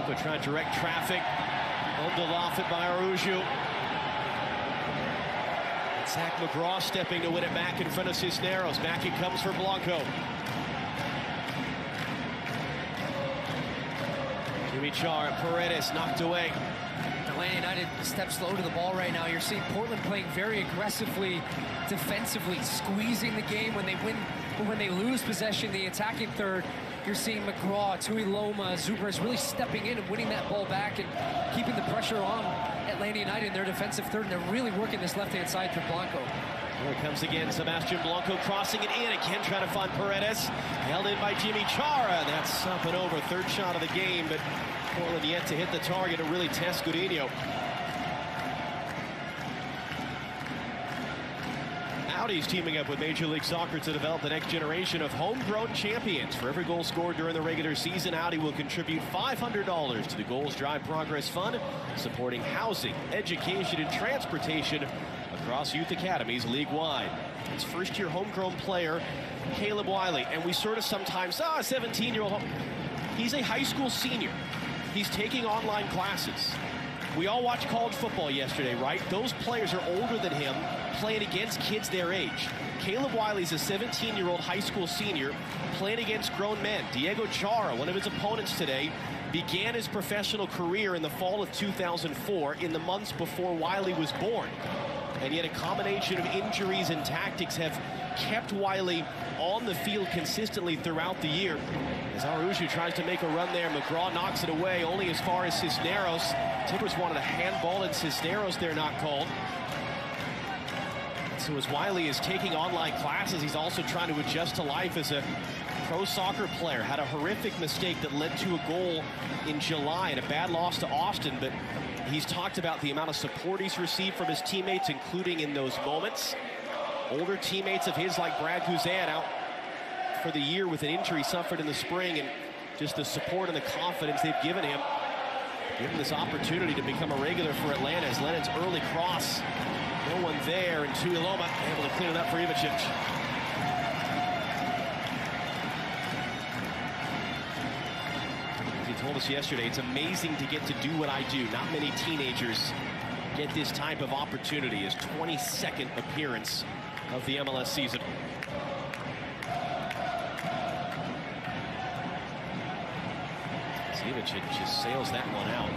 Blanco trying to direct traffic. Bundled off it by Araujo. Zach McGraw stepping to win it back in front of Cisneros. Back it comes for Blanco. Jimmy Char, Paredes knocked away. Atlanta United steps slow to the ball right now. You're seeing Portland playing very aggressively, defensively, squeezing the game when they win. But when they lose possession, the attacking third, you're seeing McGraw, Tui Loma, Zubras really stepping in and winning that ball back and keeping the pressure on Atlanta United in their defensive third, and they're really working this left-hand side for Blanco. Here it comes again, Sebastian Blanco crossing it in. Again, trying to find Paredes. Held in by Jimmy Chara. That's up and over. Third shot of the game, but Portland yet to hit the target and really test Gudiño. Audi's teaming up with Major League Soccer to develop the next generation of homegrown champions. For every goal scored during the regular season, Audi will contribute $500 to the Goals Drive Progress Fund, supporting housing, education, and transportation across youth academies league-wide. It's first-year homegrown player, Caleb Wiley, and we sort of sometimes, 17-year-old. He's a high school senior. He's taking online classes. We all watched college football yesterday, right? Those players are older than him, playing against kids their age. Caleb Wiley's a 17-year-old high school senior playing against grown men. Diego Chara, one of his opponents today, began his professional career in the fall of 2004, in the months before Wiley was born. And yet a combination of injuries and tactics have kept Wiley on the field consistently throughout the year. As Araujo tries to make a run there, McGraw knocks it away only as far as Cisneros. Timbers wanted a handball, and Cisneros there not called. So as Wiley is taking online classes, he's also trying to adjust to life as a pro soccer player. Had a horrific mistake that led to a goal in July and a bad loss to Austin, but he's talked about the amount of support he's received from his teammates, including in those moments. Older teammates of his like Brad Guzan out for the year with an injury suffered in the spring, and just the support and the confidence they've given him. Given this opportunity to become a regular for Atlanta as Lennon's early cross. No one there, and Tuiloma able to clean it up for Ivicic. As he told us yesterday, it's amazing to get to do what I do. Not many teenagers get this type of opportunity. His 22nd appearance of the MLS season. Ivicic just sails that one out.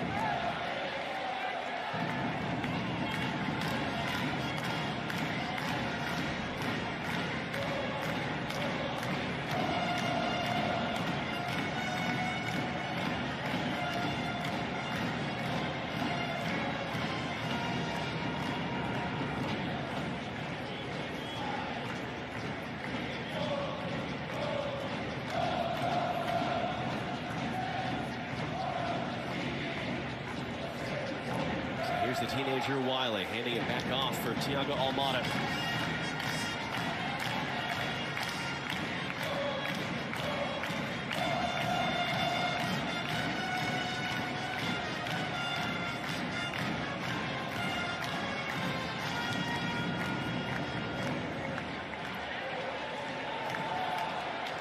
The teenager Wiley handing it back off for Thiago Almada.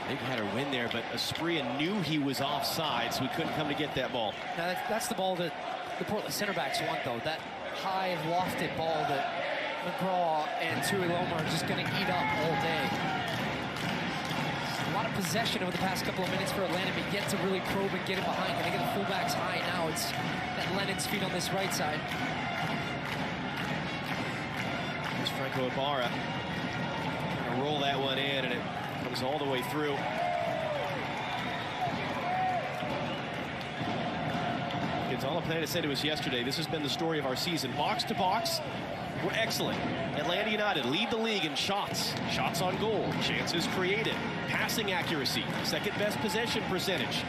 Big header win there, but Asprilla knew he was offside, so he couldn't come to get that ball. Now that's the ball that the Portland center backs want, though. That high lofted ball that McGraw and Tuiloma are just going to eat up all day. A lot of possession over the past couple of minutes for Atlanta, but yet to really probe and get it behind. Can they get the fullbacks high now? It's at Lennon's feet on this right side. There's Franco Ibarra. Trying to roll that one in, and it comes all the way through. All Atlanta said to us yesterday, this has been the story of our season. Box to box, we're excellent. Atlanta United lead the league in shots, shots on goal, chances created, passing accuracy, second best possession percentage.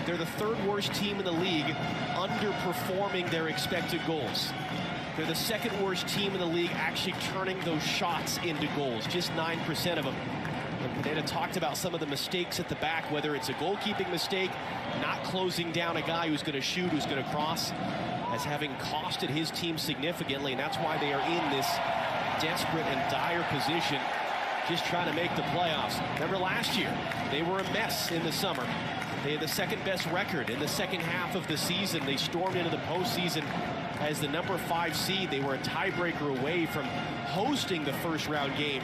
They're the third worst team in the league, underperforming their expected goals. They're the second worst team in the league actually turning those shots into goals, just 9% of them. And Pineda talked about some of the mistakes at the back, whether it's a goalkeeping mistake, not closing down a guy who's going to shoot, who's going to cross, as having costed his team significantly, and that's why they are in this desperate and dire position. just trying to make the playoffs. Remember last year, they were a mess in the summer. They had the second best record in the second half of the season. They stormed into the postseason as the #5 seed. They were a tiebreaker away from hosting the first round game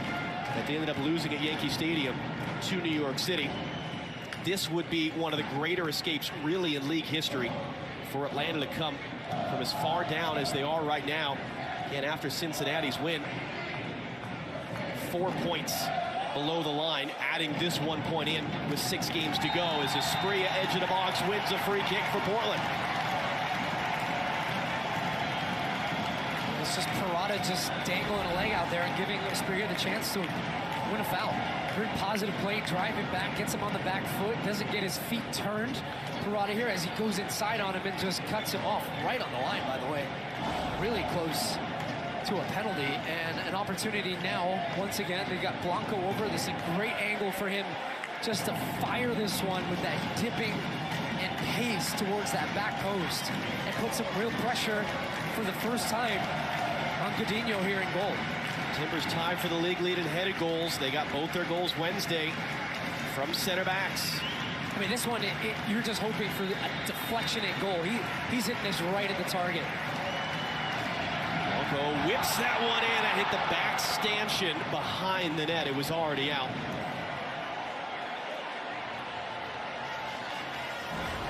that they ended up losing at Yankee Stadium to New York City. This would be one of the greater escapes really in league history for Atlanta to come from as far down as they are right now. And after Cincinnati's win, 4 points below the line, adding this 1 point in with 6 games to go as Asprilla, edge of the box, wins a free kick for Portland. It's just Parada just dangling a leg out there and giving Asprilla the chance to win a foul. Very positive play, driving back, gets him on the back foot, doesn't get his feet turned. Parada here as he goes inside on him and just cuts him off right on the line, by the way. Really close to a penalty and an opportunity now. Once again, they got Blanco over. This is a great angle for him just to fire this one with that dipping and pace towards that back post and put some real pressure for the first time on Godinho here in goal. Timbers tied for the league lead in headed goals. They got both their goals Wednesday from center backs. I mean, this one, you're just hoping for a deflection at goal. He's hitting this right at the target. Blanco whips that one in and hit the back stanchion behind the net. It was already out.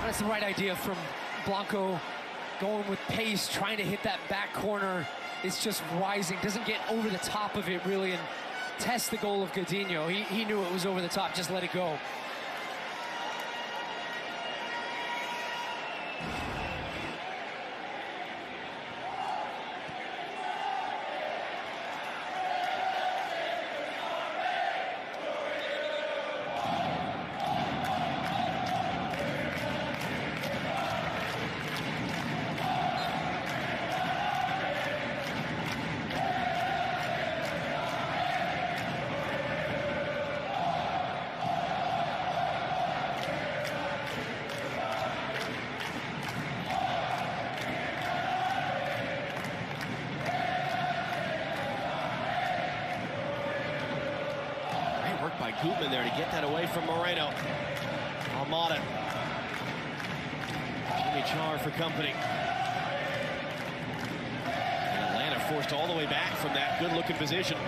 That's the right idea from Blanco, going with pace, trying to hit that back corner. It's just rising, doesn't get over the top of it really and test the goal of Godinho. He knew it was over the top, just let it go. Koopman there to get that away from Moreno. Almada. Jimmy Char for company. And Atlanta forced all the way back from that good-looking position.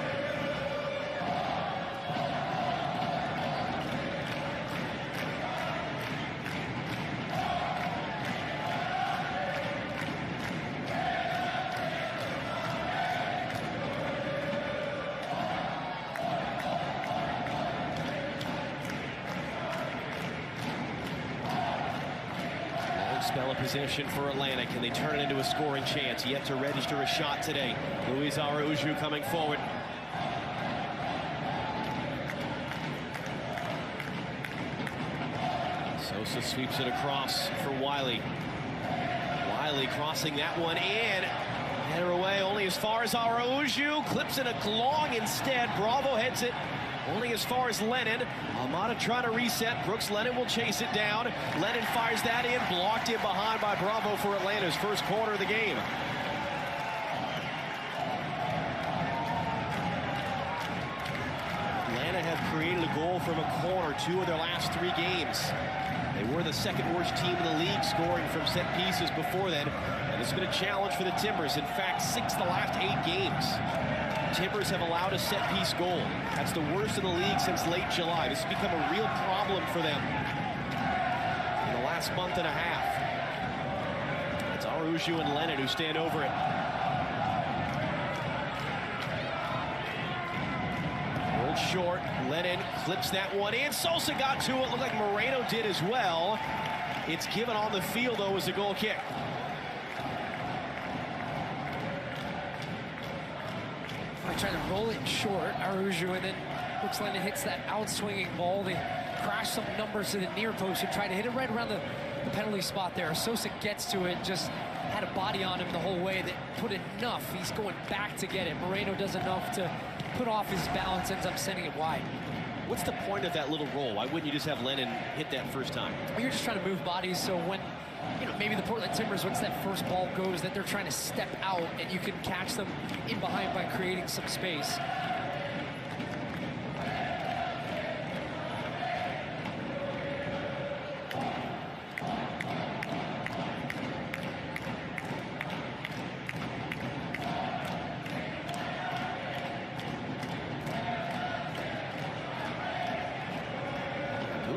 Spell of possession for Atlanta. Can they turn it into a scoring chance? Yet to register a shot today. Luis Araujo coming forward. Sosa sweeps it across for Wiley. Wiley crossing that one in. Header away only as far as Araujo. Clips it long instead. Bravo heads it only as far as Lennon. Almada trying to reset. Brooks Lennon will chase it down. Lennon fires that in. Blocked in behind by Bravo for Atlanta's first corner of the game. Atlanta have created a goal from a corner 2 of their last 3 games. They were the second worst team in the league scoring from set pieces before then. And it's been a challenge for the Timbers. In fact, 6 of the last 8 games. Timbers have allowed a set-piece goal. That's the worst in the league since late July. This has become a real problem for them in the last month and a half. It's Araujo and Lennon who stand over it. Rolled short. Lennon clips that one in. Sosa got to it. Looked like Moreno did as well. It's given on the field, though, as a goal kick. Trying to roll it short, Araujo, and then Brooks Lennon hits that out-swinging ball. They crash some numbers to the near post and try to hit it right around the penalty spot there. Sosa gets to it, just had a body on him the whole way that put enough. He's going back to get it. Moreno does enough to put off his balance, ends up sending it wide. What's the point of that little roll? Why wouldn't you just have Lennon hit that first time? Well, you're just trying to move bodies, so when maybe the Portland Timbers, once that first ball goes, that they're trying to step out and you can catch them in behind by creating some space.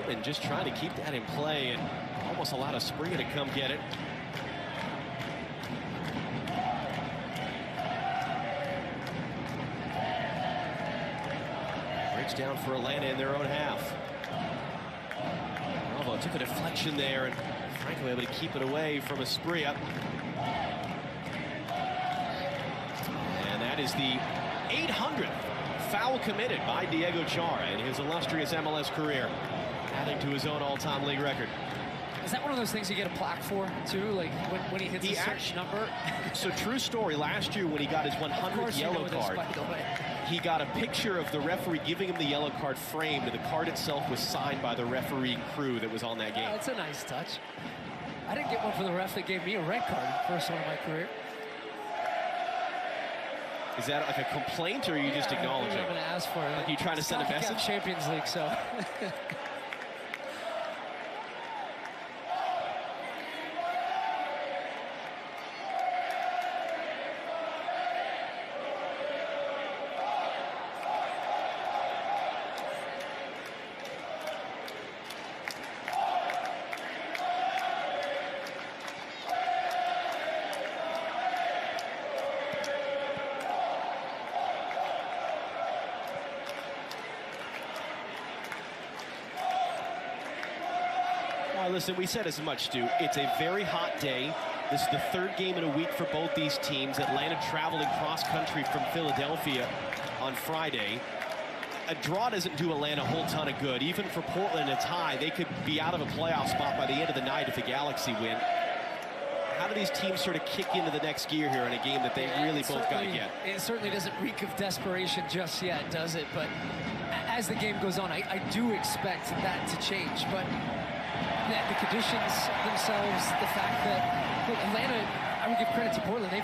Portland just trying to keep that in play and almost allowed Asprilla to come get it. Breaks down for Atlanta in their own half. Bravo took a deflection there, and Franco able to keep it away from Asprilla. And that is the 800th foul committed by Diego Chara in his illustrious MLS career, adding to his own all-time league record. Is that one of those things you get a plaque for, too? Like, when he hits a certain number? So, true story, last year when he got his 100th yellow card, he got a picture of the referee giving him the yellow card framed, and the card itself was signed by the referee crew that was on that game. That's a nice touch. I didn't get one for the ref that gave me a red card, first one of my career. Is that like a complaint, or are you just acknowledging? I'm going to ask for it. Like you trying to send a message? Champions League, so. Listen, we said as much, Stu. It's a very hot day. This is the third game in a week for both these teams. Atlanta traveling cross-country from Philadelphia on Friday. A draw doesn't do Atlanta a whole ton of good. Even for Portland, a tie, they could be out of a playoff spot by the end of the night if the Galaxy win. How do these teams sort of kick into the next gear here in a game that they really both got to get? It certainly doesn't reek of desperation just yet, does it? But as the game goes on, I do expect that to change. But the conditions themselves, the fact that, look, Atlanta, I would give credit to Portland. We're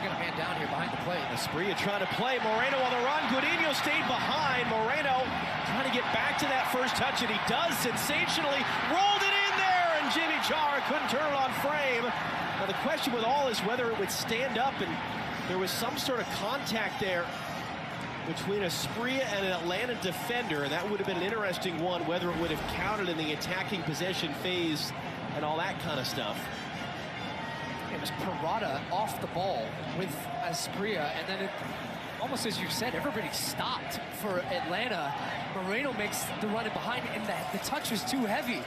going to man down here behind the plate. Asprilla trying to play. Moreno on the run. Gudiño stayed behind. Moreno trying to get back to that first touch, and he does sensationally. Rolled it in there, and Jimmy Chara couldn't turn it on frame. Now, the question with all is whether it would stand up, and there was some sort of contact there between Asprilla and an Atlanta defender, and that would have been an interesting one, whether it would have counted in the attacking possession phase and all that kind of stuff. It was Parada off the ball with Asprilla, and then it, almost as you said, everybody stopped for Atlanta. Moreno makes the run in behind, and the touch was too heavy.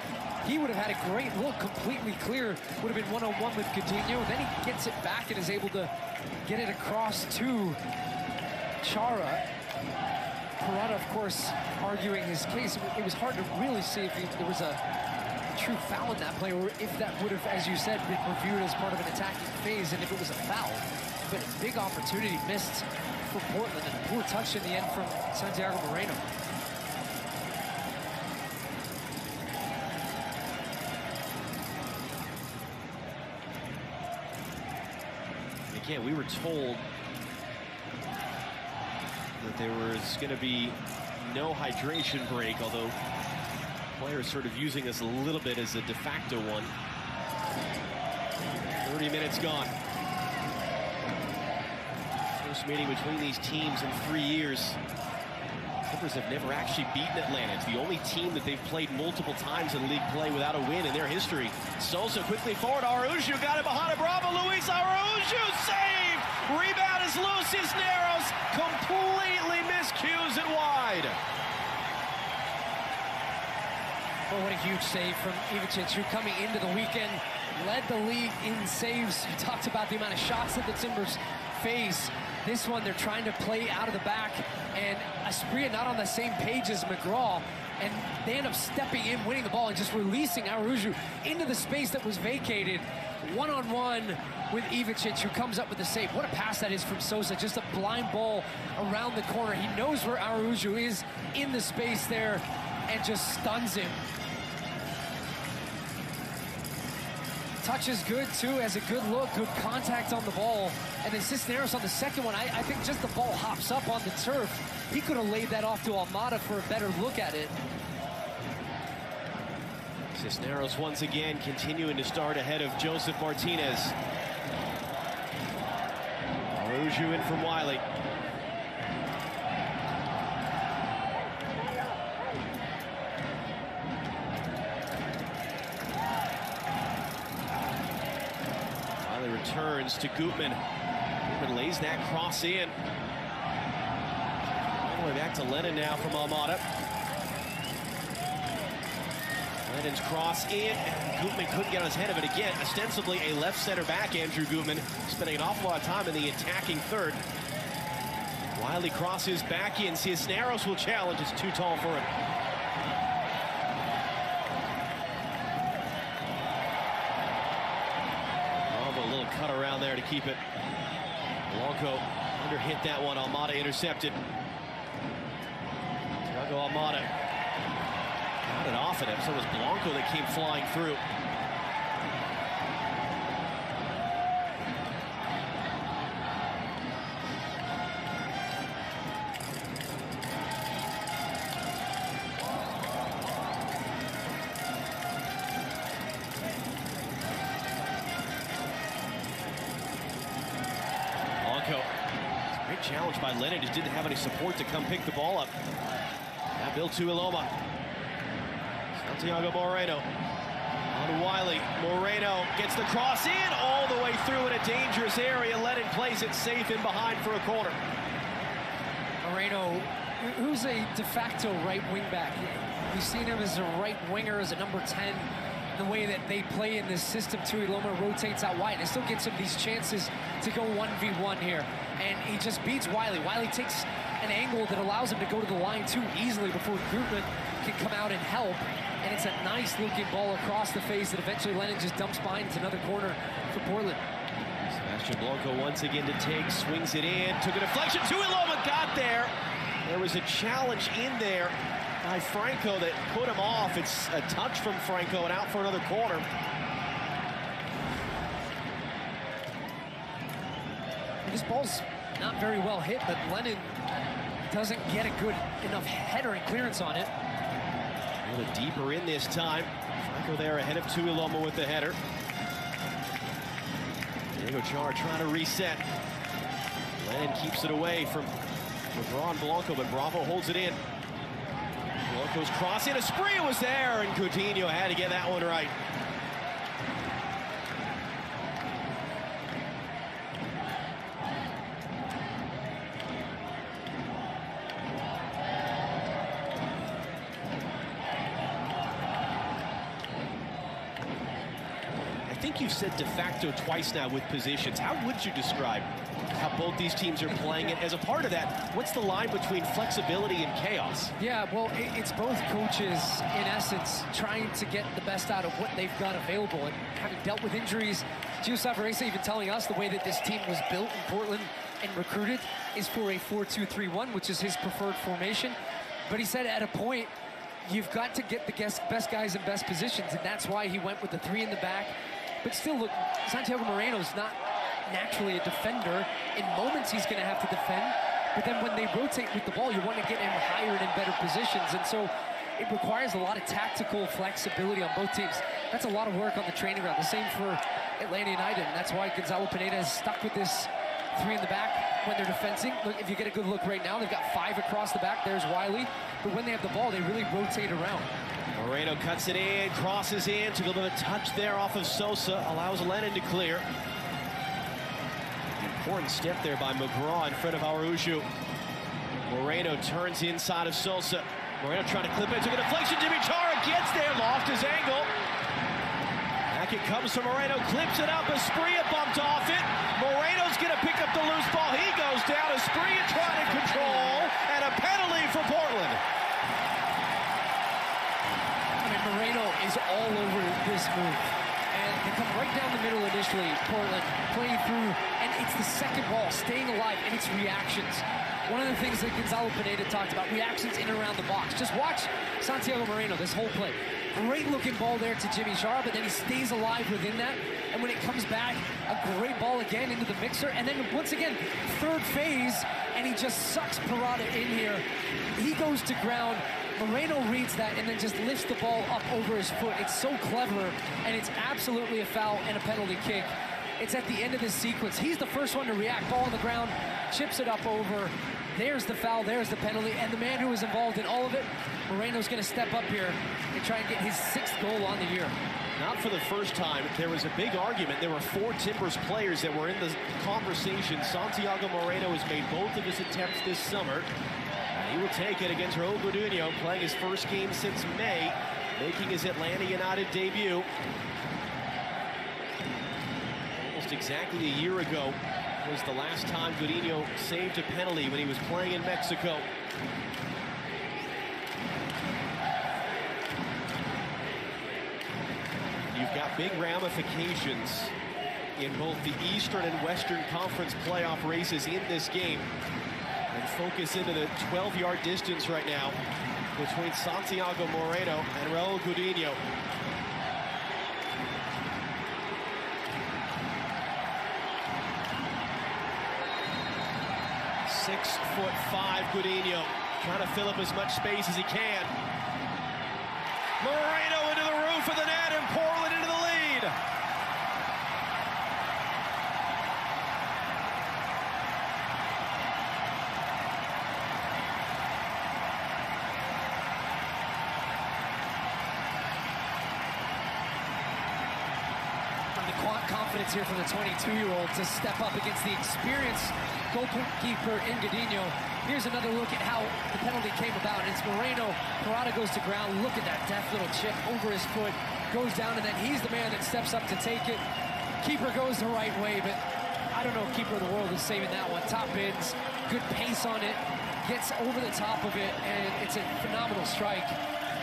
He would have had a great look, completely clear. Would have been one-on-one with Gudiño. Then he gets it back and is able to get it across to Chara. Parada, of course, arguing his case. It was hard to really see if there was a true foul in that play, or if that would have, as you said, been reviewed as part of an attacking phase, and if it was a foul. But a big opportunity missed for Portland, and a poor touch in the end from Santiago Moreno. Again, we were told that there was going to be no hydration break, although players sort of using this a little bit as a de facto one. 30 minutes gone. First meeting between these teams in 3 years. Clippers have never actually beaten Atlanta. It's the only team that they've played multiple times in league play without a win in their history. Sosa quickly forward. Araujo got it behind it. Bravo, Luis Araujo saved. Rebound is loose. Cisneros completely miscues it wide. Well, what a huge save from Ivicic, who coming into the weekend led the league in saves. You talked about the amount of shots that the Timbers face. This one, they're trying to play out of the back, and Asprilla not on the same page as McGraw, and they end up stepping in, winning the ball, and just releasing Araujo into the space that was vacated. One-on-one with Ivicic, who comes up with the save. What a pass that is from Sosa, just a blind ball around the corner. He knows where Araujo is in the space there, and just stuns him. Touch is good, too, has a good look, good contact on the ball. And then Cisneros on the second one, I think just the ball hops up on the turf. He could have laid that off to Almada for a better look at it. Cisneros once again continuing to start ahead of Joseph Martinez. Araujo in from Wiley. returns to Gutman. Gutman lays that cross in. All the way back to Lennon now from Almada. Lennon's cross in, and Gutman couldn't get on his head of it again. Ostensibly a left center back, Andrew Gutman, spending an awful lot of time in the attacking third. Wiley crosses back in. Cisneros will challenge. It's too tall for him. Bravo, a little cut around there to keep it. Blanco under hit that one. Almada intercepted. Thiago Almada got it off at him. So it was Blanco that came flying through. Great challenge by Lennon, just didn't have any support to come pick the ball up. Now Bill Tuiloma. Santiago Moreno on Wiley. Moreno gets the cross in all the way through in a dangerous area. Lennon plays it safe in behind for a corner. Moreno, who's a de facto right wing back. We've seen him as a right winger, as a number 10. The way that they play in this system, Tuiloma rotates out wide. It still gets him these chances to go 1v1 here. And he just beats Wiley. Wiley takes an angle that allows him to go to the line too easily before Gutman can come out and help. And it's a nice looking ball across the face that eventually Lennon just dumps behind into another corner for Portland. Sebastian Blanco once again to take, swings it in, took a deflection. Tuiloma got there. There was a challenge in there by Franco that put him off. It's a touch from Franco and out for another corner. This ball's not very well hit, but Lennon doesn't get a good enough header and clearance on it. A little deeper in this time. Franco there ahead of Tuiloma with the header. Diego Char trying to reset. Lennon keeps it away from LeBron Blanco, but Bravo holds it in. Blanco's cross in. Asprilla was there, and Coutinho had to get that one right. I think you've said de facto twice now with positions. How would you describe how both these teams are playing it? As a part of that, what's the line between flexibility and chaos? Yeah, well, it's both coaches, in essence, trying to get the best out of what they've got available. And having dealt with injuries, Gio Savarese even telling us the way that this team was built in Portland and recruited is for a 4-2-3-1, which is his preferred formation. But he said at a point, you've got to get the best guys in best positions, and that's why he went with the 3 in the back. But still, look, Santiago Moreno's not naturally a defender. In moments, he's going to have to defend. But then when they rotate with the ball, you want to get him higher and in better positions. And so it requires a lot of tactical flexibility on both teams. That's a lot of work on the training ground. The same for Atlanta United. And that's why Gonzalo Pineda is stuck with this 3 in the back when they're defending. Look, if you get a good look right now, they've got 5 across the back. There's Wiley. But when they have the ball, they really rotate around. Moreno cuts it in, crosses in, took a little bit of touch there off of Sosa, allows Lennon to clear. Important step there by McGraw in front of Araujo. Moreno turns inside of Sosa. Moreno trying to clip it, took a deflection. Jimmy Chara gets there, lost his angle. Back it comes to Moreno, clips it up. Asprilla bumped off it. Moreno's going to pick up the loose ball. He goes down. Asprilla trying to control, and a penalty for Portland. Moreno is all over this move. And they come right down the middle initially, Portland, playing through, and it's the second ball, staying alive, and it's reactions. One of the things that Gonzalo Pineda talked about, reactions in and around the box. Just watch Santiago Moreno, this whole play. Great looking ball there to Jimmy Chara, but then he stays alive within that. And when it comes back, a great ball again into the mixer. And then once again, third phase, and he just sucks Parada in here. He goes to ground. Moreno reads that and then just lifts the ball up over his foot. It's so clever, and it's absolutely a foul and a penalty kick. It's at the end of this sequence. He's the first one to react. Ball on the ground, chips it up over There's the foul, there's the penalty, and the man who was involved in all of it, Moreno's going to step up here and try and get his 6th goal on the year. Not for the first time. There was a big argument. There were 4 Timbers players that were in the conversation. Santiago Moreno has made both of his attempts this summer. He will take it against Raul Gudiño, playing his first game since May, making his Atlanta United debut. Almost exactly a year ago was the last time Gudiño saved a penalty when he was playing in Mexico. You've got big ramifications in both the Eastern and Western Conference playoff races in this game. And focus into the 12-yard distance right now between Santiago Moreno and Raul Gudiño. "6'5" Gudiño trying to fill up as much space as he can. Moreno into the roof of the net, and Portland into the lead. Confidence here from the 22-year-old to step up against the experienced goalkeeper in Gudiño. Here's another look at how the penalty came about. It's Moreno. Parada goes to ground. Look at that deft little chip over his foot. Goes down, and then he's the man that steps up to take it. Keeper goes the right way, but I don't know if keeper of the world is saving that one. Top ends, good pace on it, gets over the top of it, and it's a phenomenal strike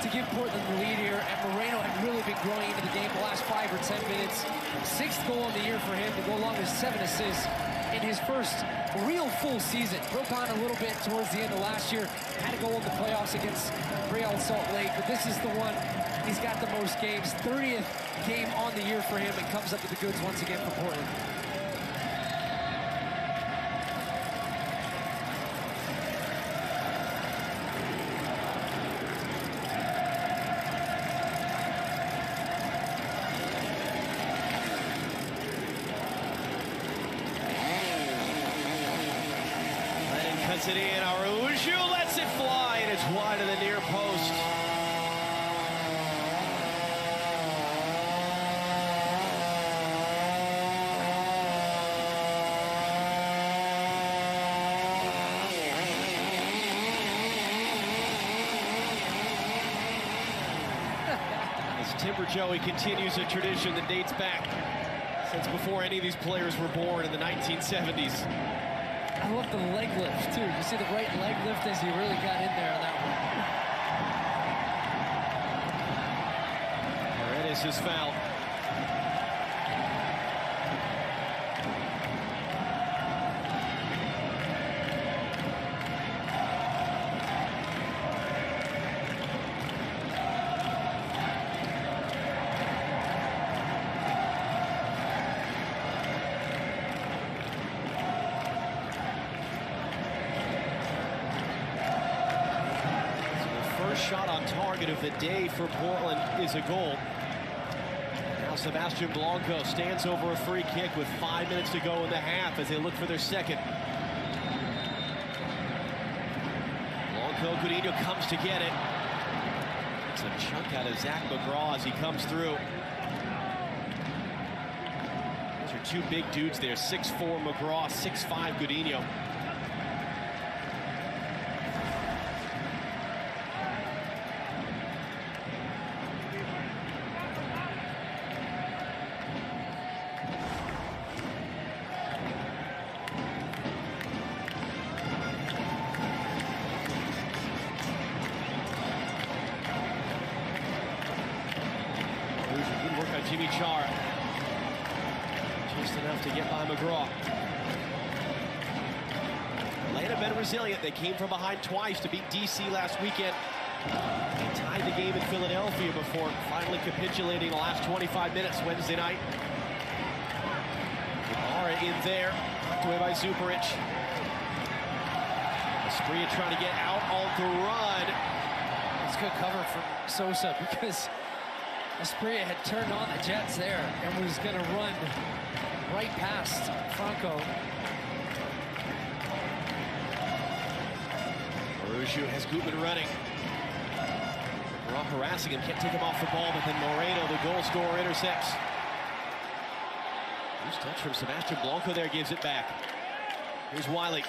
to give Portland the lead here. And Moreno had really been growing into the game the last 5 or 10 minutes. 6th goal of the year for him to go along with 7 assists in his first real full season. Broke on a little bit towards the end of last year. Had a goal in the playoffs against Real Salt Lake, but this is the one he's got the most games. 30th game on the year for him, and comes up with the goods once again for Portland. Cuts it in, Araujo lets it fly, and it's wide of the near post. As Timber Joey continues a tradition that dates back since before any of these players were born in the 1970s. I love the leg lift, too. You see the right leg lift as he really got in there on that one. Paredes is fouled. Shot on target of the day for Portland is a goal. Now Sebastian Blanco stands over a free kick with 5 minutes to go in the half as they look for their second. Blanco, Gudiño comes to get it. It's a chunk out of Zach McGraw as he comes through. Those are 2 big dudes there, 6'4" McGraw, 6'5" Gudiño. Jimmy Chara. Just enough to get by McGraw. Atlanta been resilient. They came from behind twice to beat DC last weekend. They tied the game in Philadelphia before finally capitulating the last 25 minutes Wednesday night. Ibra in there, knocked away by Zuparic. Asprilla trying to get out on the run. It's good cover from Sosa because Asprilla had turned on the Jets there and was going to run right past Franco. Araujo has Gutman running. We're off harassing him, can't take him off the ball, but then Moreno, the goal scorer, intercepts. Loose touch from Sebastian Blanco there, gives it back. Here's Wiley.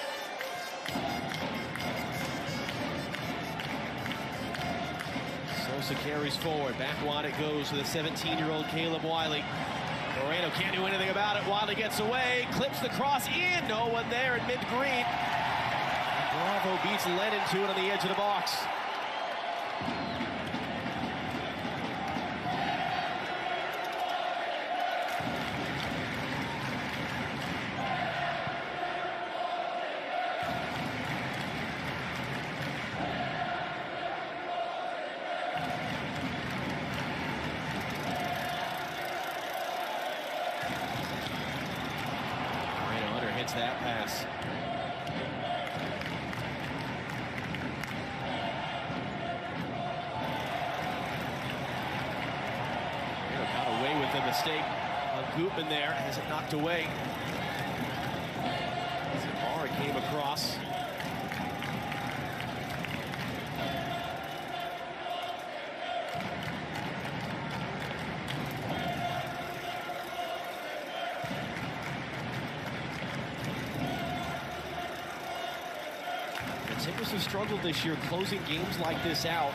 Sosa carries forward, back wide it goes to the 17-year-old Caleb Wiley. Moreno can't do anything about it. Wiley gets away, clips the cross in. No one there in mid-green. Bravo beats Lennon to it on the edge of the box. That pass. Got away with the mistake on Gutman there. Has it knocked away. Zamora came across. Timbers have struggled this year closing games like this out.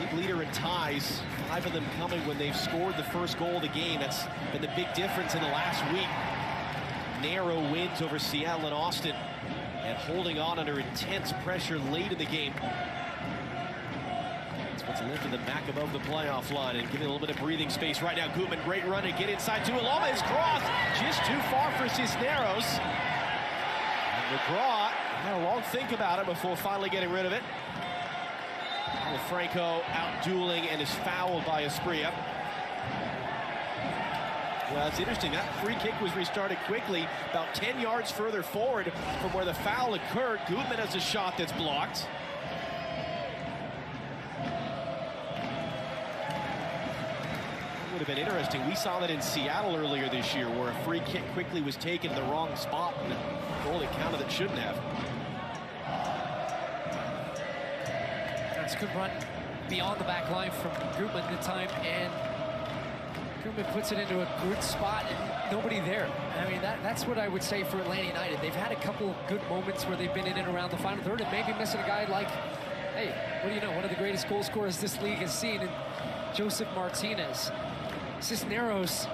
League leader in ties, 5 of them coming when they've scored the first goal of the game. That's been the big difference in the last week. Narrow wins over Seattle and Austin, and holding on under intense pressure late in the game. That's what's lifted them back above the playoff line and giving a little bit of breathing space right now. Gutman, great run to get inside to Aloma. His cross just too far for Cisneros. McGraw had a long think about it before finally getting rid of it. Franco out dueling and is fouled by Esprilla. Well, it's interesting. That free kick was restarted quickly, about 10 yards further forward from where the foul occurred. Gutman has a shot that's blocked. It would have been interesting. We saw that in Seattle earlier this year, where a free kick quickly was taken in the wrong spot and a goal that counted that shouldn't have. That's a good run beyond the back line from Gutman at the time, and Gutman puts it into a good spot and nobody there. I mean, that's what I would say for Atlanta United. They've had a couple of good moments where they've been in and around the final third and maybe missing a guy like, hey, what do you know, one of the greatest goal scorers this league has seen in Joseph Martinez. Cisneros,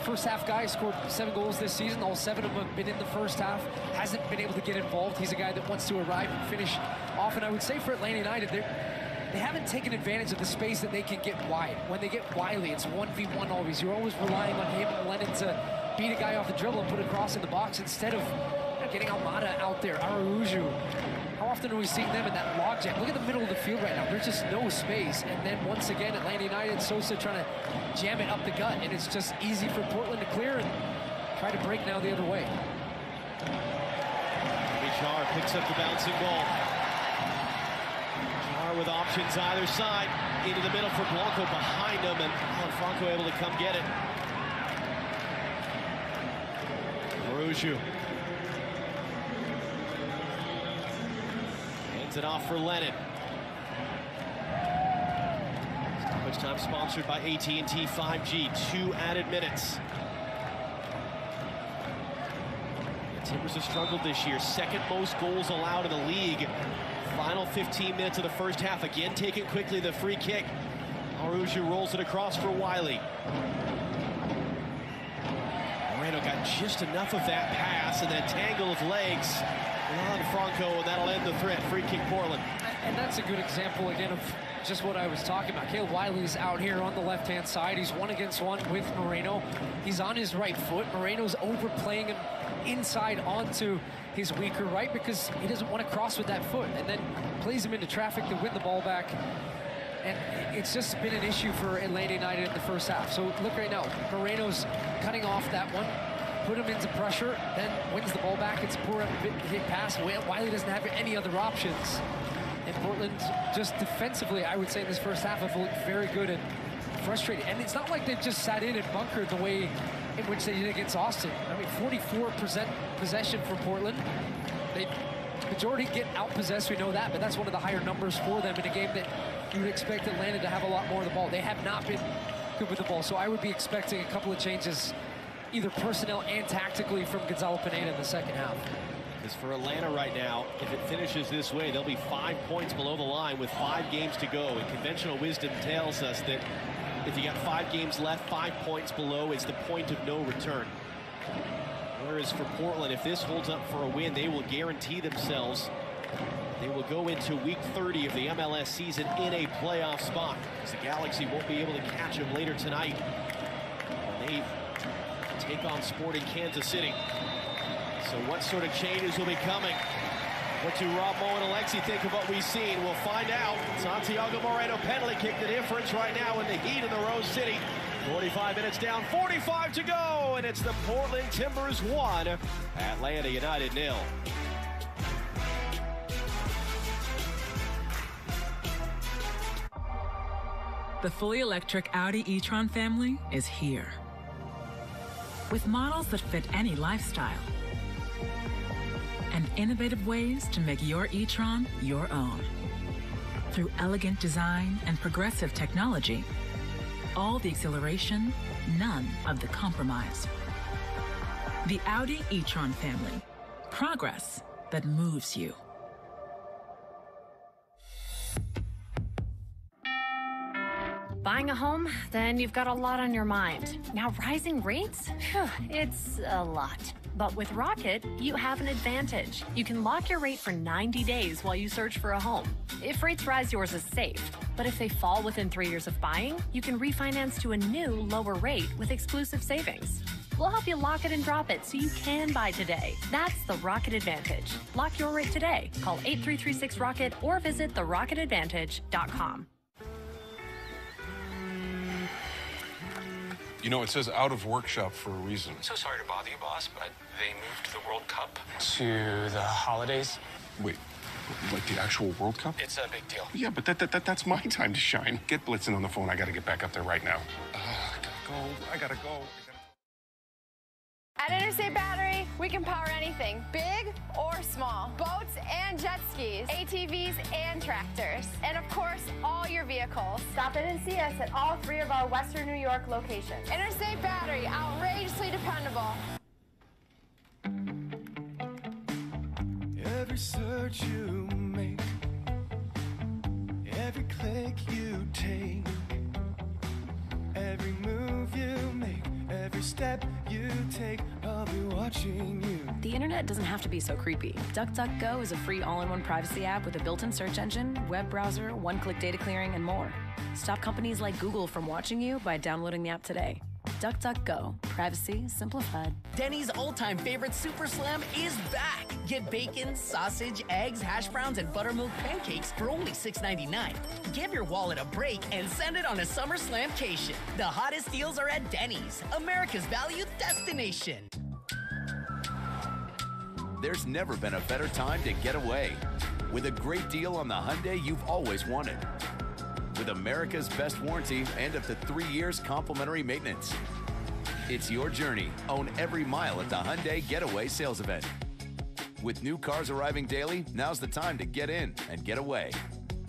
first half guy, scored 7 goals this season. All 7 of them have been in the first half. Hasn't been able to get involved. He's a guy that wants to arrive and finish off. And I would say for Atlanta United, they haven't taken advantage of the space that they can get wide. When they get Wiley, it's 1v1 always. You're always relying on him and Lennon to beat a guy off the dribble and put it across in the box instead of getting Almada out there, Araujo. How often are we seeing them in that logjam? Look at the middle of the field right now. There's just no space. And then once again, Atlanta United, Sosa trying to jam it up the gut. And it's just easy for Portland to clear and try to break now the other way. Char picks up the bouncing ball. Char with options either side. Into the middle for Blanco behind him. And Alan Franco able to come get it. Araujo. It off for Lennon. Stoppage time sponsored by AT&T 5G. 2 added minutes. The Timbers have struggled this year. 2nd most goals allowed in the league. Final 15 minutes of the first half. Again taken quickly, the free kick. Araujo rolls it across for Wiley. Moreno got just enough of that pass and then a tangle of legs on Franco, and that'll end the threat. Free kick, Portland. And that's a good example, again, of just what I was talking about. Caleb Wiley's out here on the left-hand side. He's 1-against-1 with Moreno. He's on his right foot. Moreno's overplaying him inside onto his weaker right because he doesn't want to cross with that foot, and then plays him into traffic to win the ball back. And it's just been an issue for Atlanta United in the first half. So look right now, Moreno's cutting off that one. Put him into pressure, then wins the ball back. It's a poor hit pass. Wiley doesn't have any other options. And Portland, just defensively, I would say in this first half, have looked very good and frustrated. And it's not like they've just sat in and bunkered the way in which they did against Austin. I mean, 44% possession for Portland. They Majority get out-possessed, we know that, but that's one of the higher numbers for them in a game that you would expect Atlanta to have a lot more of the ball. They have not been good with the ball, so I would be expecting a couple of changes, either personnel and tactically, from Gonzalo Pineda in the second half. Because for Atlanta right now, if it finishes this way, they'll be 5 points below the line with 5 games to go. And conventional wisdom tells us that if you got 5 games left, 5 points below is the point of no return. Whereas for Portland, if this holds up for a win, they will guarantee themselves they will go into week 30 of the MLS season in a playoff spot, because the Galaxy won't be able to catch them later tonight when they take on Sporting Kansas City. So what sort of changes will be coming? What do Rob Moe and Alexi think of what we've seen? We'll find out. Santiago Moreno penalty kick the difference right now in the heat of the Rose City. 45 minutes down, 45 to go, and it's the Portland Timbers 1, Atlanta United 0. The fully electric Audi e-tron family is here. With models that fit any lifestyle and innovative ways to make your e-tron your own. Through elegant design and progressive technology, all the exhilaration, none of the compromise. The Audi e-tron family. Progress that moves you. Buying a home? Then you've got a lot on your mind. Now, rising rates? Phew, it's a lot. But with Rocket, you have an advantage. You can lock your rate for 90 days while you search for a home. If rates rise, yours is safe. But if they fall within 3 years of buying, you can refinance to a new, lower rate with exclusive savings. We'll help you lock it and drop it so you can buy today. That's the Rocket Advantage. Lock your rate today. Call 8336-ROCKET or visit therocketadvantage.com. You know, it says out of workshop for a reason. So sorry to bother you, boss, but they moved the World Cup to the holidays. Wait, like the actual World Cup? It's a big deal. Yeah, but that's my time to shine. Get Blitzen on the phone. I gotta get back up there right now. I gotta go. At Interstate Battery, we can power anything, big or small. Boats and jet skis, ATVs and tractors, and of course, all your vehicles. Stop in and see us at all 3 of our Western New York locations. Interstate Battery, outrageously dependable. Every search you make, every click you take, every move you make, every step you take, I'll be watching you. The internet doesn't have to be so creepy. DuckDuckGo is a free all-in-one privacy app with a built-in search engine, web browser, one-click data clearing, and more. Stop companies like Google from watching you by downloading the app today. DuckDuckGo. Privacy simplified. Denny's all-time favorite Super Slam is back. Get bacon, sausage, eggs, hash browns, and buttermilk pancakes for only $6.99. Give your wallet a break and send it on a Summer Slamcation. The hottest deals are at Denny's, America's value destination. There's never been a better time to get away. With a great deal on the Hyundai you've always wanted. With America's best warranty and up to 3 years complimentary maintenance. It's your journey. Own every mile at the Hyundai Getaway Sales Event. With new cars arriving daily, now's the time to get in and get away.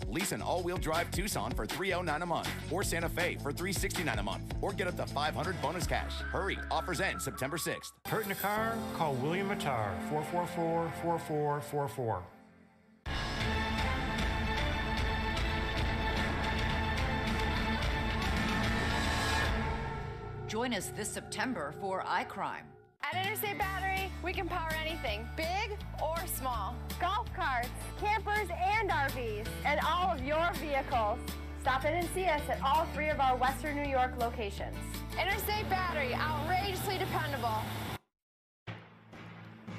Lease an all-wheel drive Tucson for $309 a month, or Santa Fe for $369 a month, or get up to $500 bonus cash. Hurry, offers end September 6th. Hurt in a car? Call William Mattar, 444-4444. Join us this September for iCrime. At Interstate Battery, we can power anything, big or small. Golf carts, campers, and RVs, and all of your vehicles. Stop in and see us at all 3 of our Western New York locations. Interstate Battery, outrageously dependable.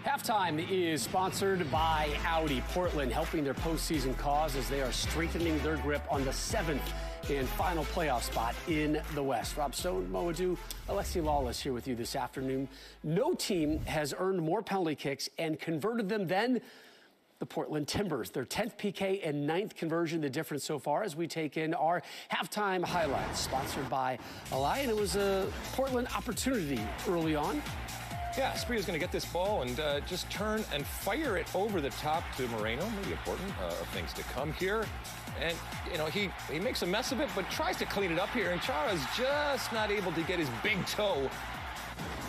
Halftime is sponsored by Audi. Portland helping their postseason cause as they are strengthening their grip on the 7th and final playoff spot in the West. Rob Stone, Mo Adu, Alexi Lawless here with you this afternoon. No team has earned more penalty kicks and converted them than the Portland Timbers. Their 10th PK and 9th conversion, the difference so far as we take in our halftime highlights, sponsored by Ally. And it was a Portland opportunity early on. Yeah, Espria's going to get this ball and just turn and fire it over the top to Moreno. Maybe important of things to come here. And, you know, he makes a mess of it, but tries to clean it up here. And Chara's just not able to get his big toe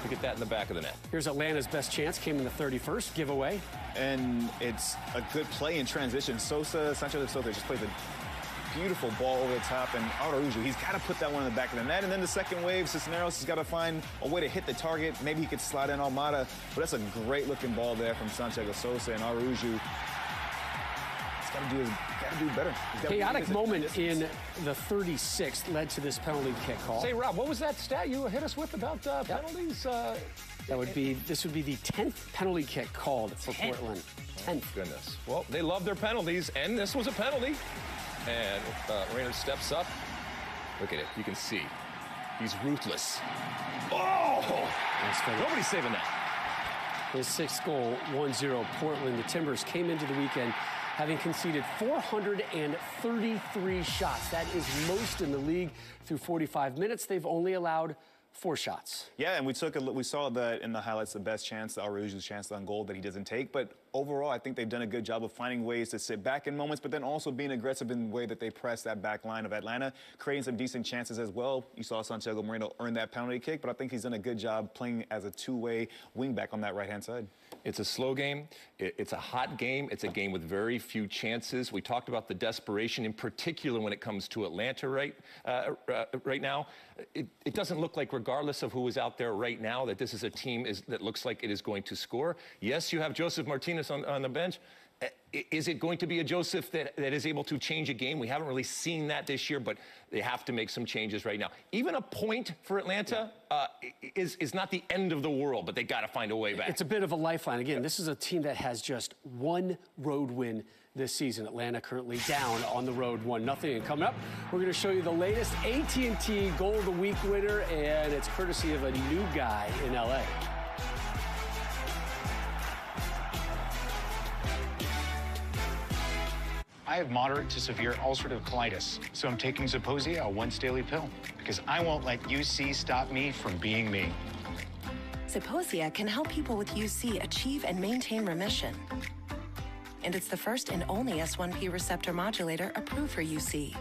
to get that in the back of the net. Here's Atlanta's best chance, came in the 31st, giveaway. And it's a good play in transition. Sancho just plays a beautiful ball over the top, and Araujo, he's got to put that one in the back of the net. And then the second wave, Cisneros has got to find a way to hit the target. Maybe he could slide in Almada, but that's a great-looking ball there from Santiago Sosa, and Araujo. Got to do better. Chaotic moment in the 36th led to this penalty kick call. Say, Rob, what was that stat you hit us with about penalties? This would be the 10th penalty kick called for Portland. 10th. Oh, goodness. Well, they love their penalties, and this was a penalty. And Raynor steps up. Look at it. You can see. He's ruthless. Oh! Nobody's saving that. His sixth goal, 1-0 Portland. The Timbers came into the weekend having conceded 433 shots. That is most in the league. Through 45 minutes, they've only allowed 4 shots. Yeah, and we saw that in the highlights, the best chance, the Araujo's chance on goal that he doesn't take. But overall, I think they've done a good job of finding ways to sit back in moments, but then also being aggressive in the way that they press that back line of Atlanta, creating some decent chances as well. You saw Santiago Moreno earn that penalty kick, but I think he's done a good job playing as a two-way wingback on that right-hand side. It's a slow game. It's a hot game. It's a game with very few chances. We talked about the desperation, in particular when it comes to Atlanta right now. It doesn't look like, regardless of who is out there right now, that this is a team that looks like it is going to score. Yes, you have Joseph Martinez on the bench. Is it going to be a Joseph that is able to change a game? We haven't really seen that this year, but they have to make some changes right now. Even a point for Atlanta is not the end of the world, but they got to find a way back. It's a bit of a lifeline. Again, this is a team that has just one road win this season. Atlanta currently down on the road 1-0. And coming up, we're going to show you the latest AT&T Goal of the Week winner, and it's courtesy of a new guy in LA. I have moderate to severe ulcerative colitis, so I'm taking Zeposia, a once-daily pill, because I won't let UC stop me from being me. Zeposia can help people with UC achieve and maintain remission. And it's the first and only S1P receptor modulator approved for UC.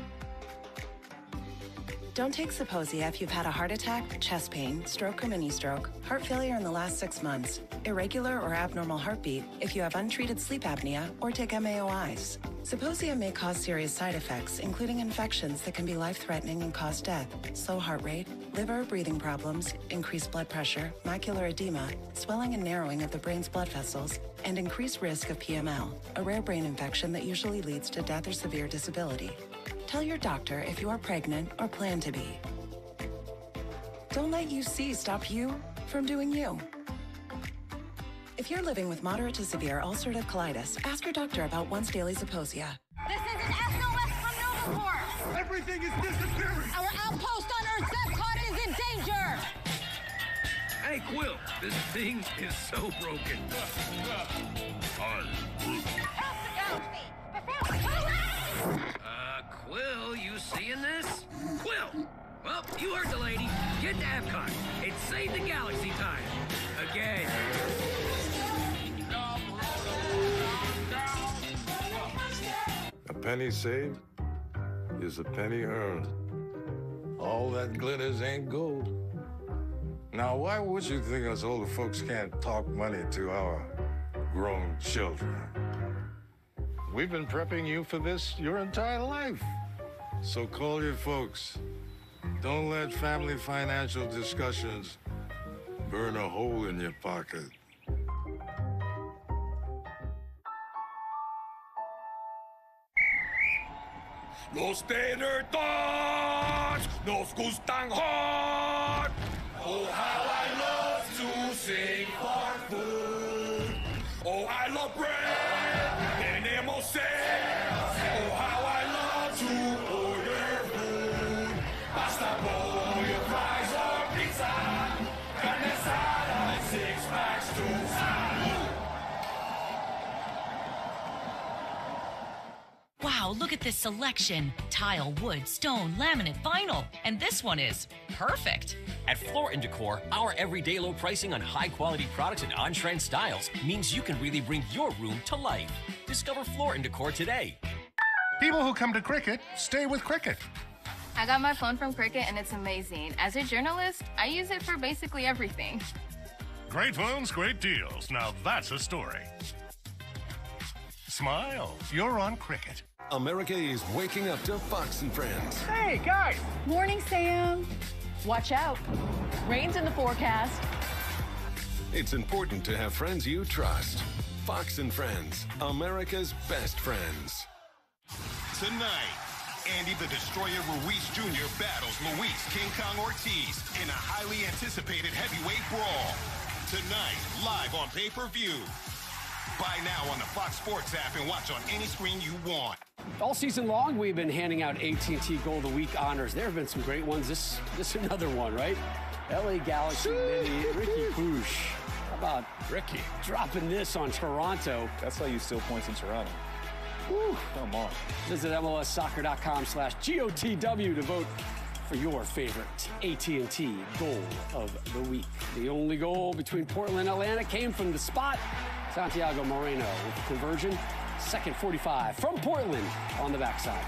Don't take Zeposia if you've had a heart attack, chest pain, stroke or mini-stroke, heart failure in the last 6 months, irregular or abnormal heartbeat, if you have untreated sleep apnea, or take MAOIs. Zeposia may cause serious side effects, including infections that can be life-threatening and cause death, slow heart rate, liver or breathing problems, increased blood pressure, macular edema, swelling and narrowing of the brain's blood vessels, and increased risk of PML, a rare brain infection that usually leads to death or severe disability. Tell your doctor if you are pregnant or plan to be. Don't let UC stop you from doing you. If you're living with moderate to severe ulcerative colitis, ask your doctor about once-daily Zeposia. This is an SOS from Nova Corps. Everything is disappearing. Our outpost on Earth, Zepcot, is in danger. Hey, Quill, this thing is so broken. Help the galaxy before Quill, you seeing this? Quill! Well, you heard the lady. Get to Epcot. It's Save the Galaxy time. Again. A penny saved is a penny earned. All that glitters ain't gold. Now, why would you think us older folks can't talk money to our grown children? We've been prepping you for this your entire life. So call your folks. Don't let family financial discussions burn a hole in your pocket. Los Thoughts nos gustan hot. Oh, how I love to sing for food. Oh, I love bread. Tenemos sed. Oh, how I love to order food. Pasta, pollo, fries, or pizza. Carne asada and 6-packs to salud. Wow, Look at this selection. Tile, wood, stone, laminate, vinyl. And this one is perfect. At Floor & Decor, our everyday low pricing on high-quality products and on-trend styles means you can really bring your room to life. Discover Floor & Decor today. People who come to Cricket stay with Cricket. I got my phone from Cricket and it's amazing. As a journalist, I use it for basically everything. Great phones, great deals. Now that's a story. Smile, you're on Cricket. America is waking up to Fox and Friends. Hey, guys! Morning, Sam. Watch out. Rain's in the forecast. It's important to have friends you trust. Fox and Friends, America's best friends. Tonight, Andy the Destroyer Ruiz Jr. battles Luis King Kong Ortiz in a highly anticipated heavyweight brawl. Tonight, live on pay-per-view. Buy now on the Fox Sports app and watch on any screen you want. All season long, we've been handing out AT&T Goal of the Week honors. There have been some great ones. This is another one, right? LA Galaxy Mini, Ricky Bouche. How about Ricky dropping this on Toronto? That's how you steal points in Toronto. Woo. Come on. Visit MLSsoccer.com/GOTW to vote for your favorite AT&T Goal of the Week. The only goal between Portland and Atlanta came from the spot. Santiago Moreno with the conversion. Second 45 from Portland on the backside.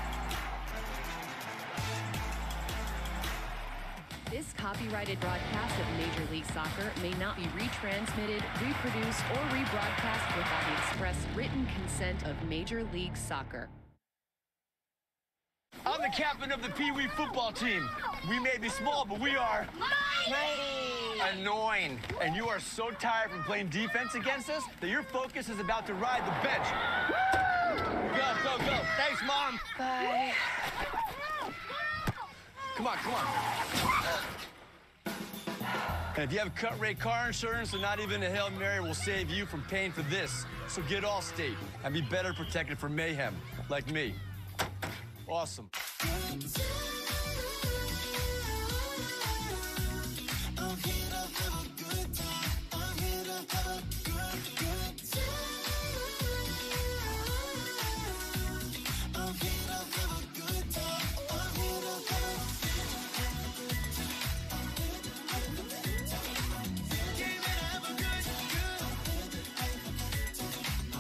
This copyrighted broadcast of Major League Soccer may not be retransmitted, reproduced, or rebroadcast without the express written consent of Major League Soccer. I'm the captain of the Pee Wee football team. We may be small, but we are mighty, annoying. And you are so tired from playing defense against us that your focus is about to ride the bench. Go, go, go. Thanks, Mom. Bye. Come on, come on. And if you have cut rate car insurance, then not even a Hail Mary will save you from paying for this. So get Allstate and be better protected from mayhem, like me. Awesome.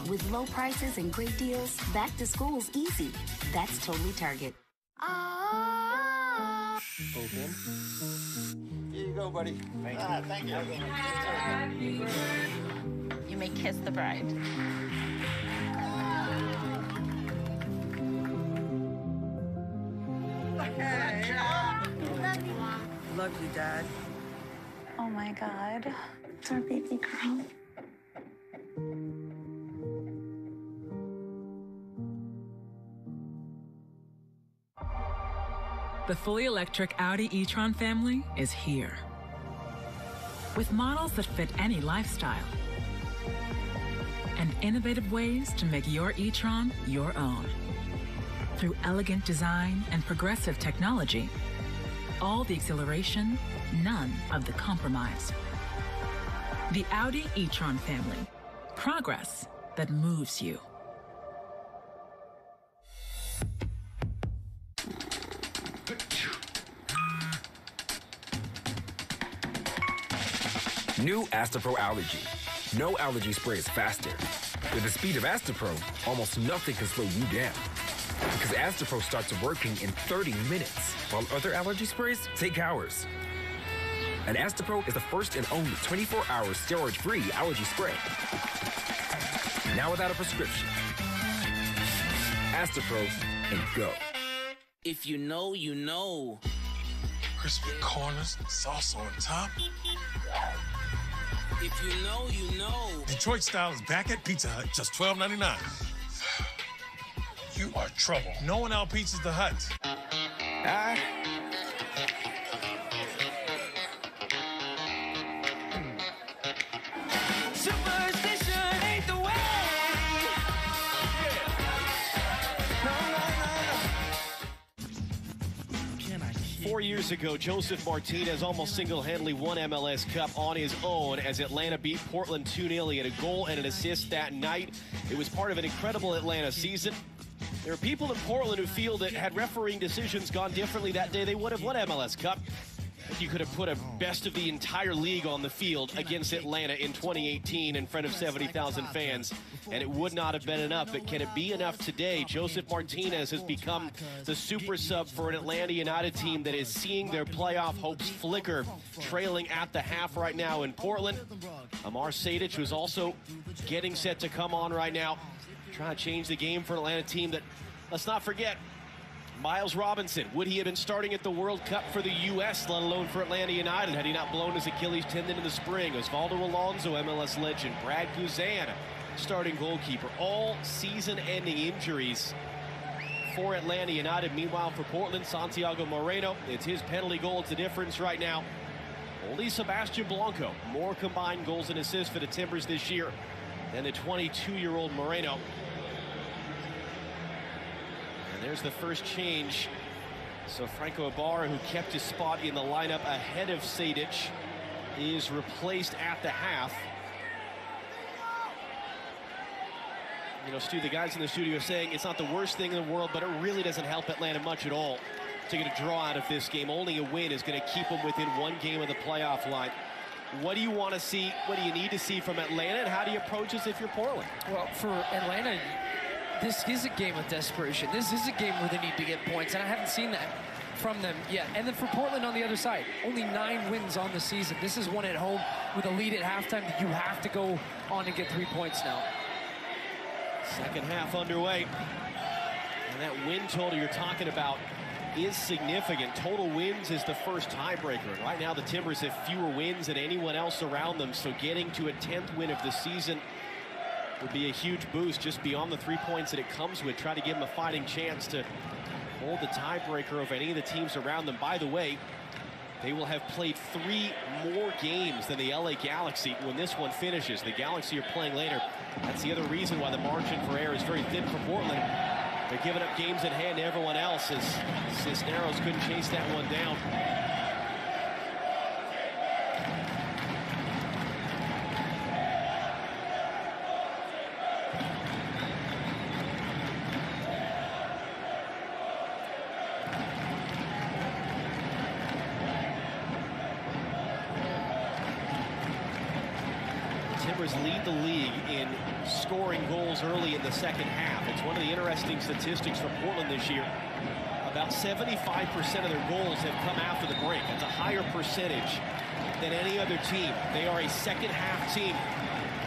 With low prices and great deals, back to school's easy. That's totally Target. Okay. Here you go, buddy. Thank you. Thank you. You may kiss the bride. Love you, Dad. Oh my God. It's our baby girl. The fully electric Audi e-tron family is here. With models that fit any lifestyle and innovative ways to make your e-tron your own. Through elegant design and progressive technology, all the exhilaration, none of the compromise. The Audi e-tron family. Progress that moves you. New Astapro Allergy. No allergy spray is faster. With the speed of Astapro, almost nothing can slow you down. Because Astapro starts working in 30 minutes, while other allergy sprays take hours. And Astapro is the first and only 24-hour steroid-free allergy spray. Now without a prescription. Astapro and go. If you know, you know. Crispy corners, sauce on top. If you know, you know. Detroit style is back at Pizza Hut, just $12.99. You are trouble. No one out-pizzas the Hut. Superstition ain't the way. 4 years ago, Joseph Martinez almost single-handedly won MLS Cup on his own as Atlanta beat Portland 2-0. He had a goal and an assist that night. It was part of an incredible Atlanta season. There are people in Portland who feel that had refereeing decisions gone differently that day, they would have won MLS Cup. You could have put a best of the entire league on the field against Atlanta in 2018 in front of 70,000 fans, and it would not have been enough. But can it be enough today? Joseph Martinez has become the super sub for an Atlanta United team that is seeing their playoff hopes flicker, trailing at the half right now in Portland. Amar Sejdic, who's also getting set to come on right now, trying to change the game for an Atlanta team that, let's not forget, Miles Robinson, would he have been starting at the World Cup for the U.S., let alone for Atlanta United, had he not blown his Achilles tendon in the spring? Osvaldo Alonso, MLS legend. Brad Guzan, starting goalkeeper. All season-ending injuries for Atlanta United. Meanwhile, for Portland, Santiago Moreno, it's his penalty goal. It's the difference right now. Only Sebastian Blanco, more combined goals and assists for the Timbers this year than the 22-year-old Moreno. And there's the first change. So Franco Ibarra, who kept his spot in the lineup ahead of Sejdic, is replaced at the half. You know, Stu, the guys in the studio are saying it's not the worst thing in the world, but it really doesn't help Atlanta much at all to get a draw out of this game. Only a win is going to keep them within one game of the playoff line. What do you want to see? What do you need to see from Atlanta? And how do you approach this if you're Portland? Well, for Atlanta, this is a game of desperation. This is a game where they need to get points, and I haven't seen that from them yet. And then for Portland on the other side, only 9 wins on the season. This is one at home with a lead at halftime that you have to go on and get 3 points now. Second half underway. And that win total you're talking about is significant. Total wins is the first tiebreaker. And right now the Timbers have fewer wins than anyone else around them. So getting to a 10th win of the season would be a huge boost just beyond the 3 points that it comes with. Try to give them a fighting chance to hold the tiebreaker over any of the teams around them. By the way, they will have played 3 more games than the LA Galaxy when this one finishes. The Galaxy are playing later. That's the other reason why the margin for error is very thin for Portland. They're giving up games in hand to everyone else as Cisneros couldn't chase that one down. Lead the league in scoring goals early in the second half. It's one of the interesting statistics for Portland this year. About 75% of their goals have come after the break. That's a higher percentage than any other team. They are a second half team.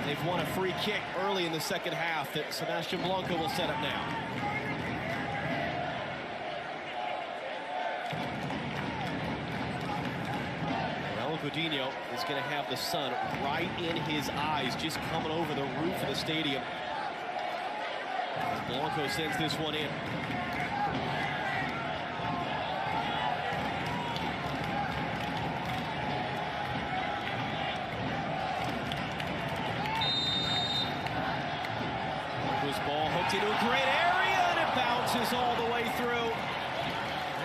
They've won a free kick early in the second half that Sebastian Blanco will set up now. Coutinho is going to have the sun right in his eyes, just coming over the roof of the stadium. As Blanco sends this one in. Blanco's ball hooked into a great area, and it bounces all the way through.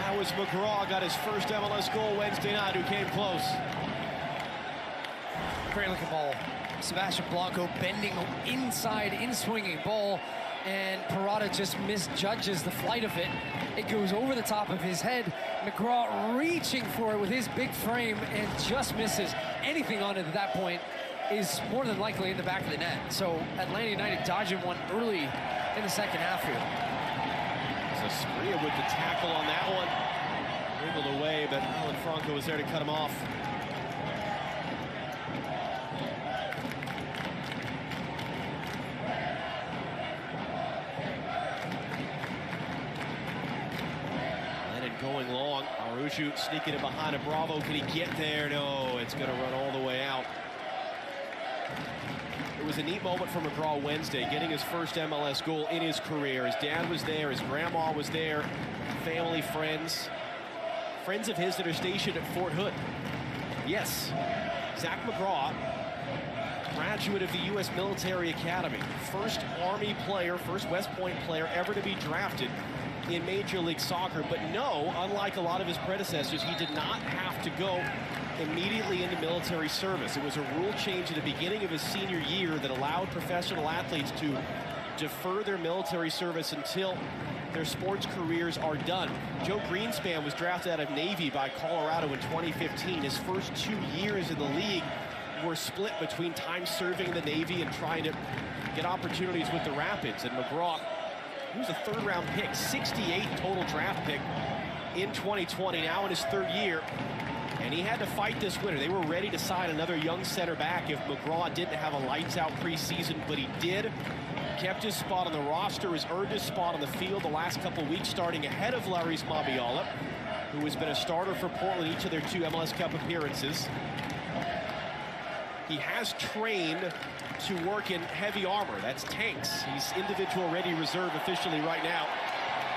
That was McGraw, got his first MLS goal Wednesday night, who came close. Great looking ball. Sebastian Blanco bending inside, in-swinging ball, and Parada just misjudges the flight of it. It goes over the top of his head. McGraw reaching for it with his big frame and just misses. Anything on it at that point is more than likely in the back of the net. So Atlanta United dodging one early in the second half here. So Spria with the tackle on that one. Wriggled away, but Alan Franco was there to cut him off. Going long, Araujo sneaking it behind a Bravo. Can he get there? No, it's going to run all the way out. It was a neat moment for McGraw Wednesday, getting his first MLS goal in his career. His dad was there, his grandma was there, family, friends of his that are stationed at Fort Hood. Yes, Zach McGraw, graduate of the U.S. Military Academy, first Army player, first West Point player ever to be drafted in Major League Soccer. But no, unlike a lot of his predecessors, he did not have to go immediately into military service. It was a rule change at the beginning of his senior year that allowed professional athletes to defer their military service until their sports careers are done. Joe Greenspan was drafted out of Navy by Colorado in 2015. His first 2 years in the league were split between time serving in the Navy and trying to get opportunities with the Rapids. And McGraw, he was a third-round pick, 68 total draft pick in 2020, now in his 3rd year. And he had to fight this winter. They were ready to sign another young center back if McGraw didn't have a lights-out preseason, but he did. Kept his spot on the roster, has earned his spot on the field the last couple weeks, starting ahead of Larry Mabiola, who has been a starter for Portland each of their 2 MLS Cup appearances. He has trained to work in heavy armor. That's tanks. He's individual ready reserve officially right now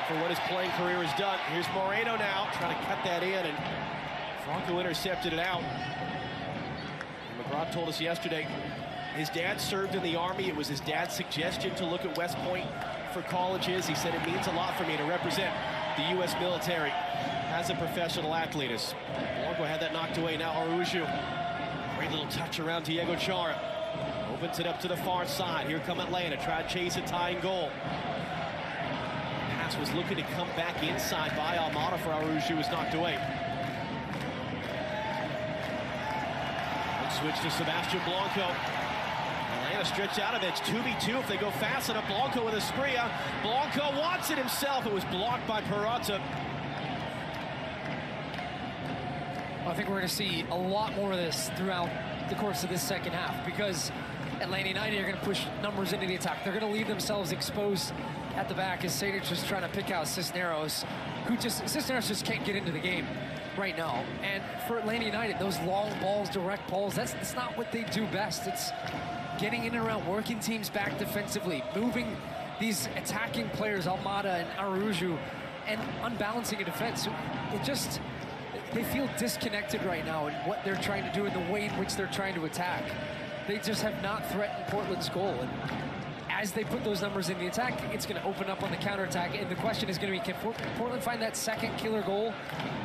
for what his playing career has done. Here's Moreno now, trying to cut that in, and Franco intercepted it out. And McGraw told us yesterday his dad served in the Army. It was his dad's suggestion to look at West Point for colleges. He said, it means a lot for me to represent the U.S. military as a professional athlete. As Blanco had that knocked away. Now Araujo. Great little touch around Diego Chara. Opens it up to the far side. Here come Atlanta. Try to chase a tying goal. Pass was looking to come back inside by Almada for Araujo, was knocked away. Switch to Sebastian Blanco. Atlanta stretched out of it. It's 2v2 if they go fast enough. Blanco with a spree. Blanco wants it himself. It was blocked by Peralta. I think we're going to see a lot more of this throughout the course of this second half, because Atlanta United are going to push numbers into the attack. They're going to leave themselves exposed at the back as Sadic is trying to pick out Cisneros, Cisneros just can't get into the game right now. And for Atlanta United, those long balls, direct balls, that's not what they do best. It's getting in and around, working teams back defensively, moving these attacking players, Almada and Araujo, and unbalancing a defense. They feel disconnected right now in what they're trying to do and the way in which they're trying to attack. They just have not threatened Portland's goal. And as they put those numbers in the attack, it's going to open up on the counterattack. And the question is going to be, can Portland find that second killer goal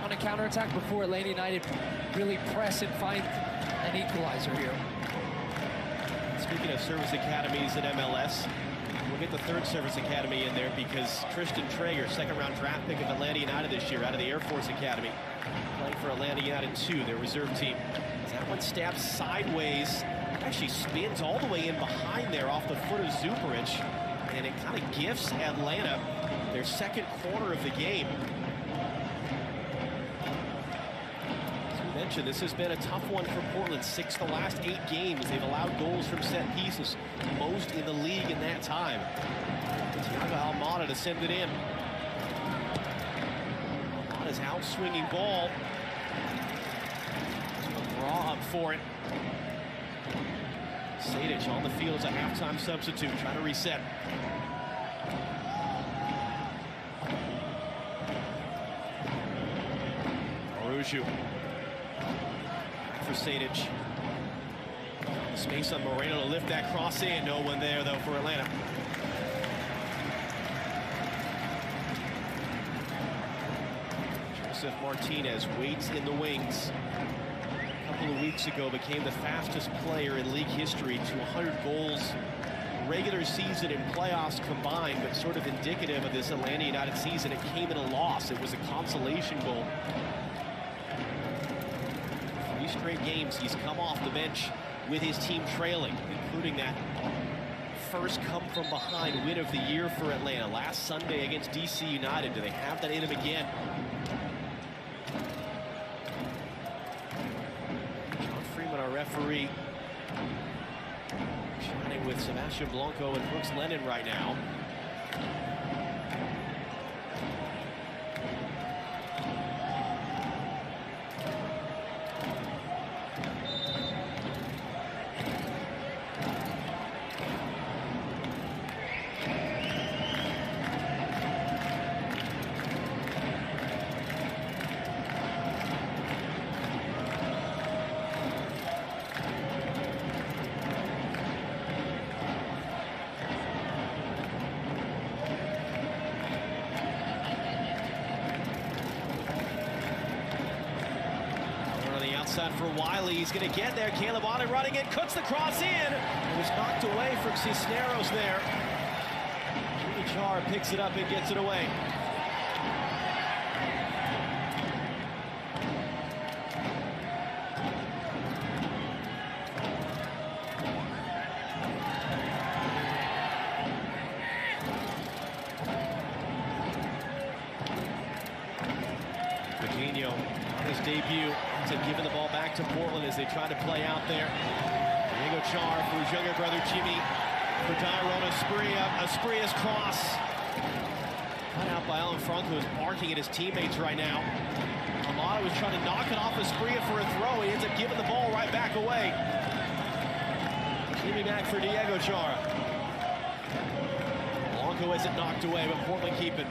on a counterattack before Atlanta United really press and find an equalizer here? Speaking of service academies at MLS, we'll get the 3rd service academy in there because Tristan Traeger, 2nd-round draft pick of Atlanta United this year out of the Air Force Academy, playing for Atlanta United 2, their reserve team. That one stabs sideways, actually spins all the way in behind there off the foot of Zuperich, and it kind of gifts Atlanta their 2nd corner of the game. This has been a tough one for Portland. 6 of the last 8 games. They've allowed goals from set pieces, most in the league in that time. Thiago Almada to send it in. Almada's out-swinging ball. Draw up for it. Sadic on the field as a halftime substitute, trying to reset. Araujo. For Sadic. Space on Moreno to lift that cross in. No one there, though, for Atlanta. Joseph Martinez waits in the wings. A couple of weeks ago became the fastest player in league history to 100 goals regular season and playoffs combined, but sort of indicative of this Atlanta United season. It came in a loss. It was a consolation goal. 3 straight games he's come off the bench with his team trailing, including that first come-from-behind win of the year for Atlanta last Sunday against DC United. Do they have that in him again? John Freeman, our referee, chatting with Sebastian Blanco and Brooks Lennon right now. For Wiley, he's going to get there. Caleb Otten running it, cuts the cross in. It was knocked away from Cisneros there. Chicharito picks it up and gets it away. Debut to giving the ball back to Portland as they try to play out there. Diego Char for his younger brother Jimmy. For Tyrone Aspria's cross. Cut out by Alan Franco, who's barking at his teammates right now. Amada was trying to knock it off Aspria for a throw. He ends up giving the ball right back away. Jimmy back for Diego Char. Blanco has it knocked away, but Portland keep it.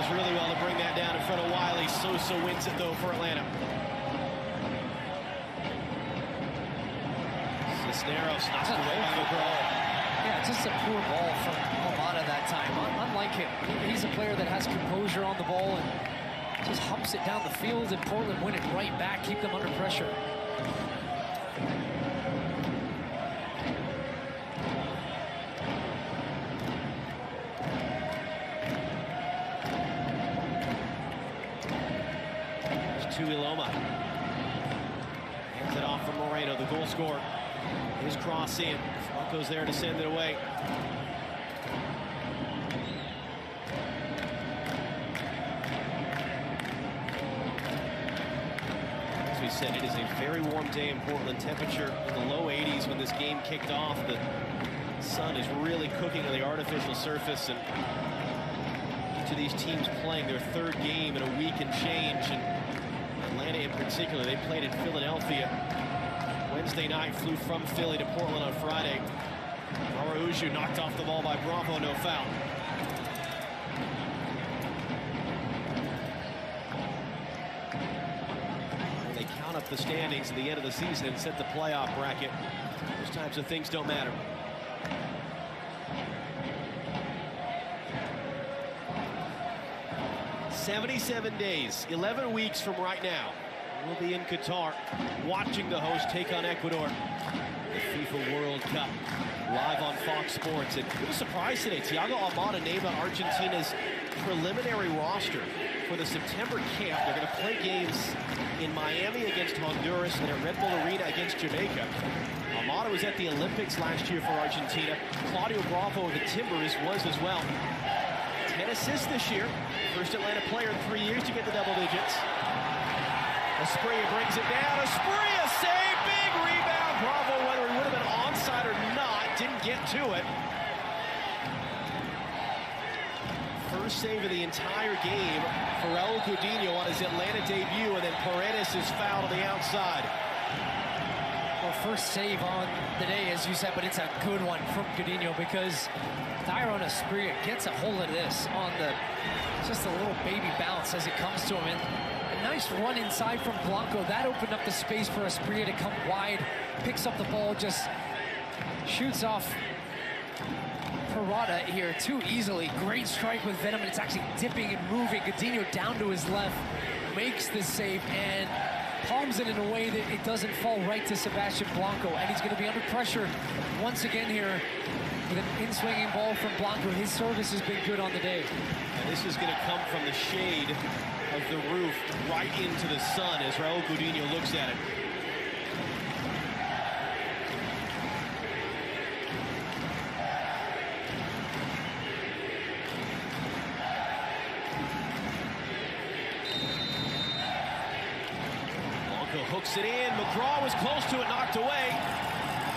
Really well to bring that down in front of Wiley. Sosa wins it though for Atlanta. Cisneros knocked away by McGraw. Yeah, just a poor ball from Almada that time. Unlike him, he's a player that has composure on the ball and just humps it down the field, and Portland win it right back, keep them under pressure. Hands it off from Moreno, the goal scorer. His cross in. Franco's there to send it away. As we said, it is a very warm day in Portland. Temperature in the low 80s when this game kicked off. The sun is really cooking on the artificial surface, and each of these teams playing their third game in a week and change. And Atlanta in particular, they played in Philadelphia Wednesday night, flew from Philly to Portland on Friday. Araujo knocked off the ball by Bravo, no foul. When they count up the standings at the end of the season and set the playoff bracket, those types of things don't matter. "77 days, 11 weeks from right now, we'll be in Qatar watching the host take on Ecuador. The FIFA World Cup live on Fox Sports. And it was a surprise today. Thiago Almada named Argentina's preliminary roster for the September camp. They're going to play games in Miami against Honduras and at Red Bull Arena against Jamaica. Almada was at the Olympics last year for Argentina. Claudio Bravo of the Timbers was as well. 10 assists this year. First Atlanta player in 3 years to get the double digits. Aspria brings it down. Aspria save, big rebound. Bravo, whether he would have been onside or not, didn't get to it. First save of the entire game for Raul Coutinho on his Atlanta debut, and then Paredes is fouled on the outside. Well, first save on the day, as you said, but it's a good one from Coutinho because Tyrone Aspria gets a hold of this on the, just a little baby bounce as it comes to him. And a nice run inside from Blanco. That opened up the space for Aspria to come wide. Picks up the ball, just shoots off Parada here too easily. Great strike with venom, and it's actually dipping and moving. Coutinho down to his left, makes the save, and palms it in a way that it doesn't fall right to Sebastian Blanco. And he's going to be under pressure once again here with an in-swinging ball from Blanco. His service has been good on the day. And this is going to come from the shade of the roof right into the sun as Raul Coutinho looks at it. Blanco hooks it in. McGraw was close to it, knocked away.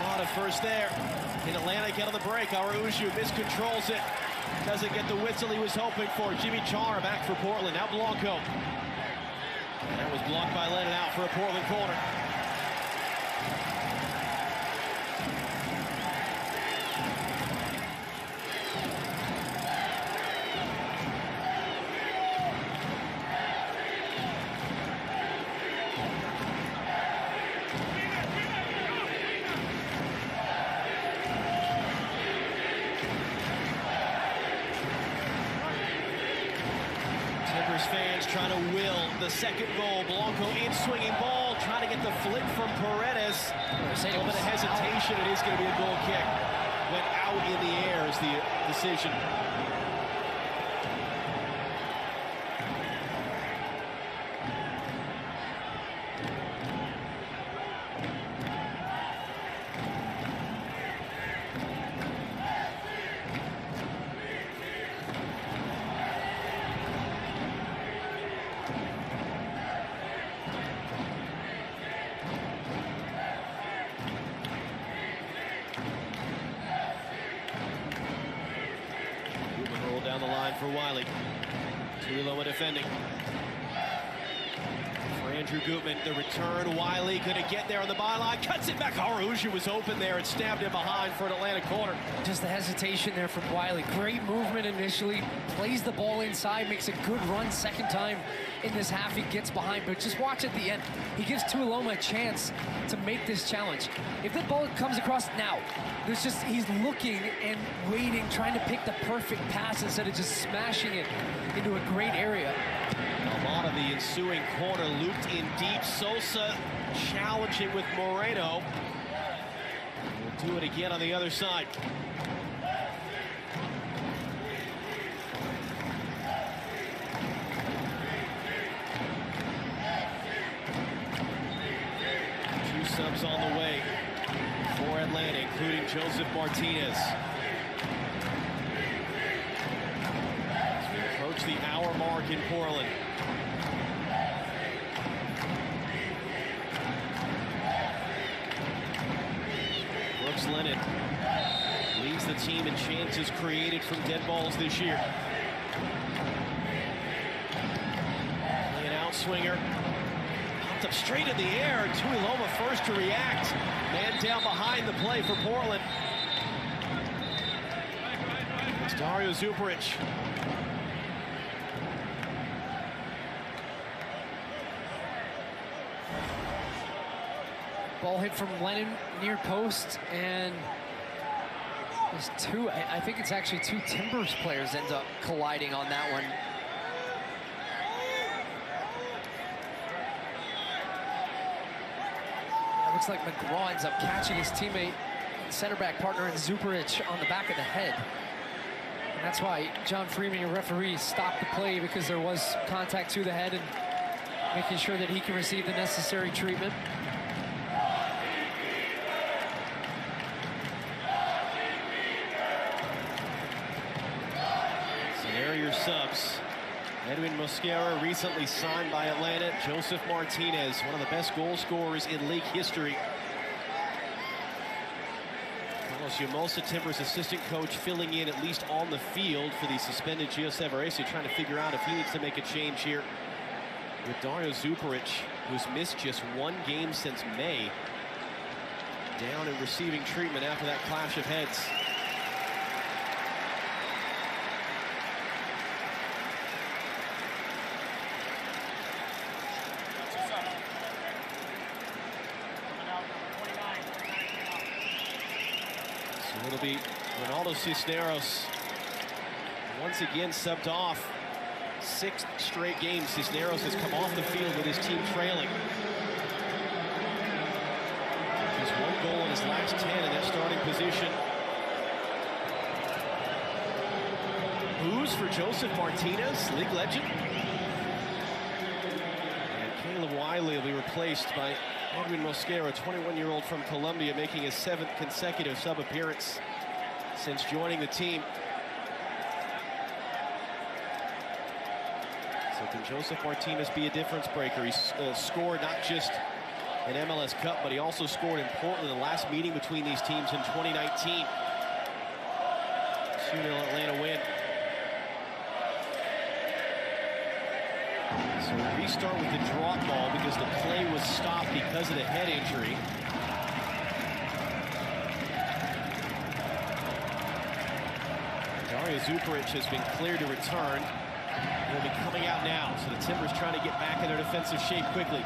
Not a first there. In Atlanta, get on the break. Araujo miscontrols it. Doesn't get the whistle he was hoping for. Jimmy Chara back for Portland. Now Blanco. That was blocked by Lennon out for a Portland corner. Fans trying to will the second goal. Blanco in swinging ball. trying to get the flick from Paredes. A little bit of hesitation. It is going to be a goal kick. Went out in the air is the decision. Down the line for Wiley. Tuiloa defending. For Andrew Gutman, the return. Wiley gonna get there on the byline. Cuts it back. Araujo was open there and stabbed him behind for an Atlanta corner. Just the hesitation there from Wiley. Great movement initially. Plays the ball inside. Makes a good run second time in this half. He gets behind, but just watch at the end. He gives Tuiloa a chance to make this challenge. If the ball comes across now, there's just, he's looking and waiting, trying to pick the perfect pass instead of just smashing it into a great area. A lot of the ensuing corner looped in deep. Sosa challenging with Moreno. We'll do it again on the other side. Two subs on the way for Atlanta, including Joseph Martinez. As we approach the hour mark in Portland. Brooks Lennon leads the team in chances created from dead balls this year. Play an outswinger. Popped up straight in the air. Tuiloa first to react. Man down behind the play for Portland. It's Dario Zuparic. Ball hit from Lennon near post, and there's two, I think it's actually two Timbers players end up colliding on that one. It looks like McGraw ends up catching his teammate, center back partner, and Zuparic on the back of the head. And that's why John Freeman, your referee, stopped the play, because there was contact to the head and making sure that he can receive the necessary treatment. Subs. Edwin Mosquera, recently signed by Atlanta. Joseph Martinez, one of the best goal scorers in league history. Carlos Yamosa, Timbers assistant coach, filling in at least on the field for the suspended Gio Severese, trying to figure out if he needs to make a change here. With Dario Zuparic, who's missed just one game since May, down and receiving treatment after that clash of heads. It'll be Ronaldo Cisneros once again subbed off. 6th straight game Cisneros has come off the field with his team trailing. Just one goal in his last 10 in that starting position. Booze for Joseph Martinez, league legend. And Caleb Wiley will be replaced by Edwin Mosquera, 21-year-old from Colombia, making his 7th consecutive sub appearance since joining the team. So can Joseph Martinez be a difference breaker? He's scored not just an MLS Cup, but he also scored in Portland in the last meeting between these teams in 2019. 2-0 Atlanta win. So we restart with the drop ball because the play was stopped because of the head injury. Dario Zuparic has been cleared to return. He'll be coming out now, so the Timbers trying to get back in their defensive shape quickly.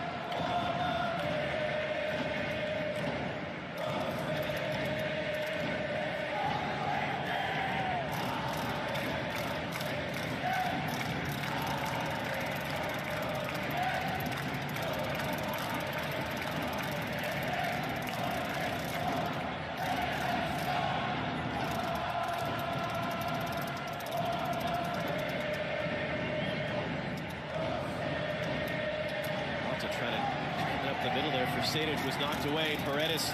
the middle there for Sadic was knocked away. Paredes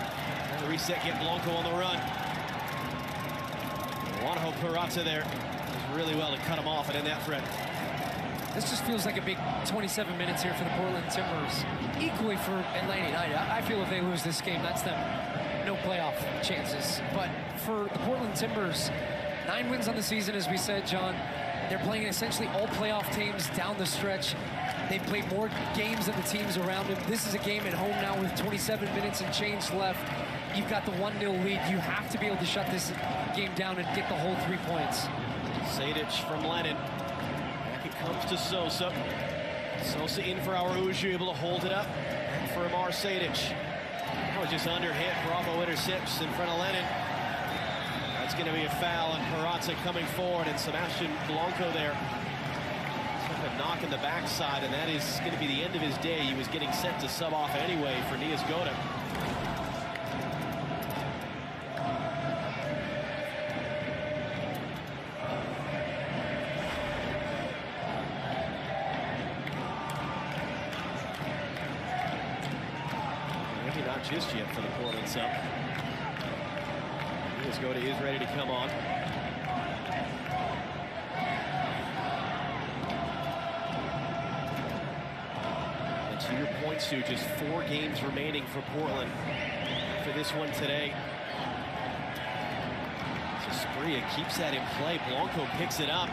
on the reset, get Blanco on the run. Juanjo Purata there does really well to cut him off and end that threat. This just feels like a big 27 minutes here for the Portland Timbers. Equally for Atlanta United. I feel if they lose this game, that's them. No playoff chances. But for the Portland Timbers, 9 wins on the season, as we said, John. They're playing essentially all playoff teams down the stretch. They've played more games than the teams around them. This is a game at home now with 27 minutes and change left. You've got the 1-0 lead. You have to be able to shut this game down and get the whole 3 points. Sadic from Lennon. Back it comes to Sosa. Sosa in for Araujo, able to hold it up. And for Amar Sadic. That was just under hit. Bravo intercepts in front of Lennon. That's going to be a foul, and Purata coming forward, and Sebastian Blanco there. Took a knock in the backside, and that is going to be the end of his day. He was getting set to sub off anyway for Niasgoda. Maybe not just yet for the Portland sub. Niasgoda is ready to come on. And to your point, Sue, just 4 games remaining for Portland for this one today. So Spria keeps that in play. Blanco picks it up.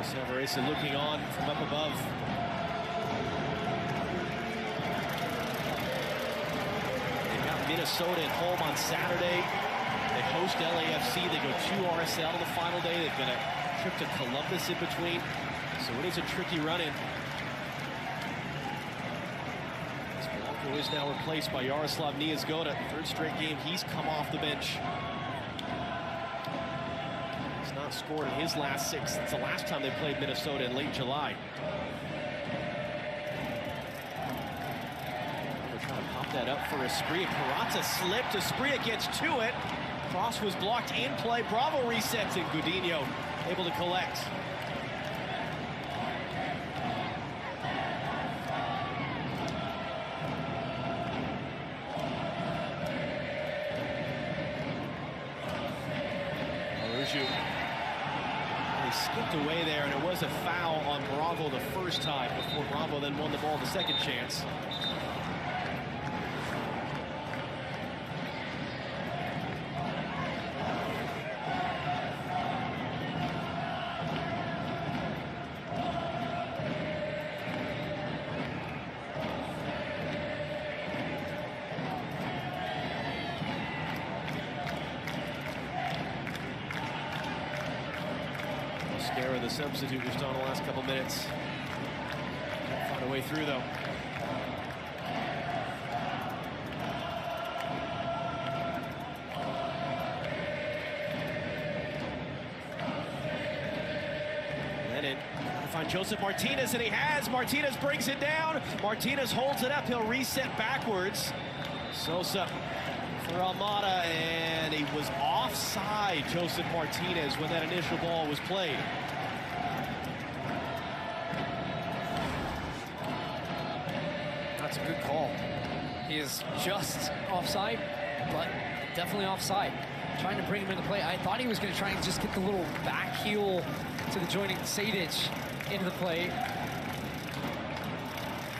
Savarese looking on from up above. Minnesota at home on Saturday. They host LAFC. They go to RSL the final day. They've got a trip to Columbus in between. So it is a tricky run-in. Blanco is now replaced by Jaroslav Niasgoda. 3rd straight game he's come off the bench. He's not scored in his last 6 since the last time they played Minnesota in late July. That up for Espria. Purata slipped. Espria gets to it. Cross was blocked in play. Bravo resets, and Godinho able to collect. Araujo. He skipped away there, and it was a foul on Bravo the first time before Bravo then won the ball the second chance. The substitute just on the last couple minutes. Can't find a way through though. Lennon trying to find Joseph Martinez, and he has. Martinez brings it down. Martinez holds it up. He'll reset backwards. Sosa for Almada, and he was offside, Joseph Martinez, when that initial ball was played. That's a good call. He is just offside, but definitely offside. Trying to bring him into play. I thought he was going to try and just get the little back heel to the joining Sadic into the play.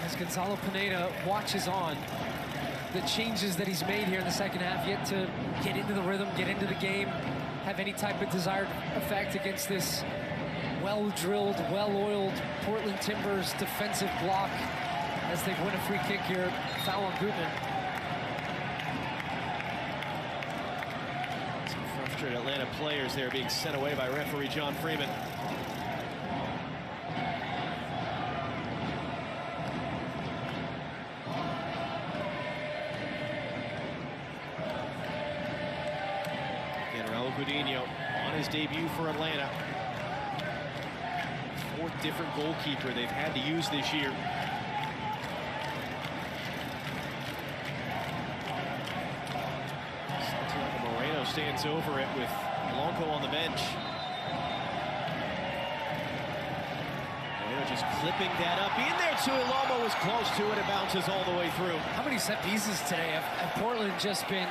As Gonzalo Pineda watches on. The changes that he's made here in the second half, yet to get into the rhythm, get into the game, have any type of desired effect against this well-drilled, well-oiled Portland Timbers defensive block as they win a free kick here. Foul on Gutman. Some frustrated Atlanta players there being sent away by referee John Freeman. Godinho on his debut for Atlanta. 4th different goalkeeper they've had to use this year. Santiago Moreno stands over it with Blanco on the bench. just clipping that up in there. Tuiloma was close to it. It bounces all the way through. How many set pieces today have Portland just been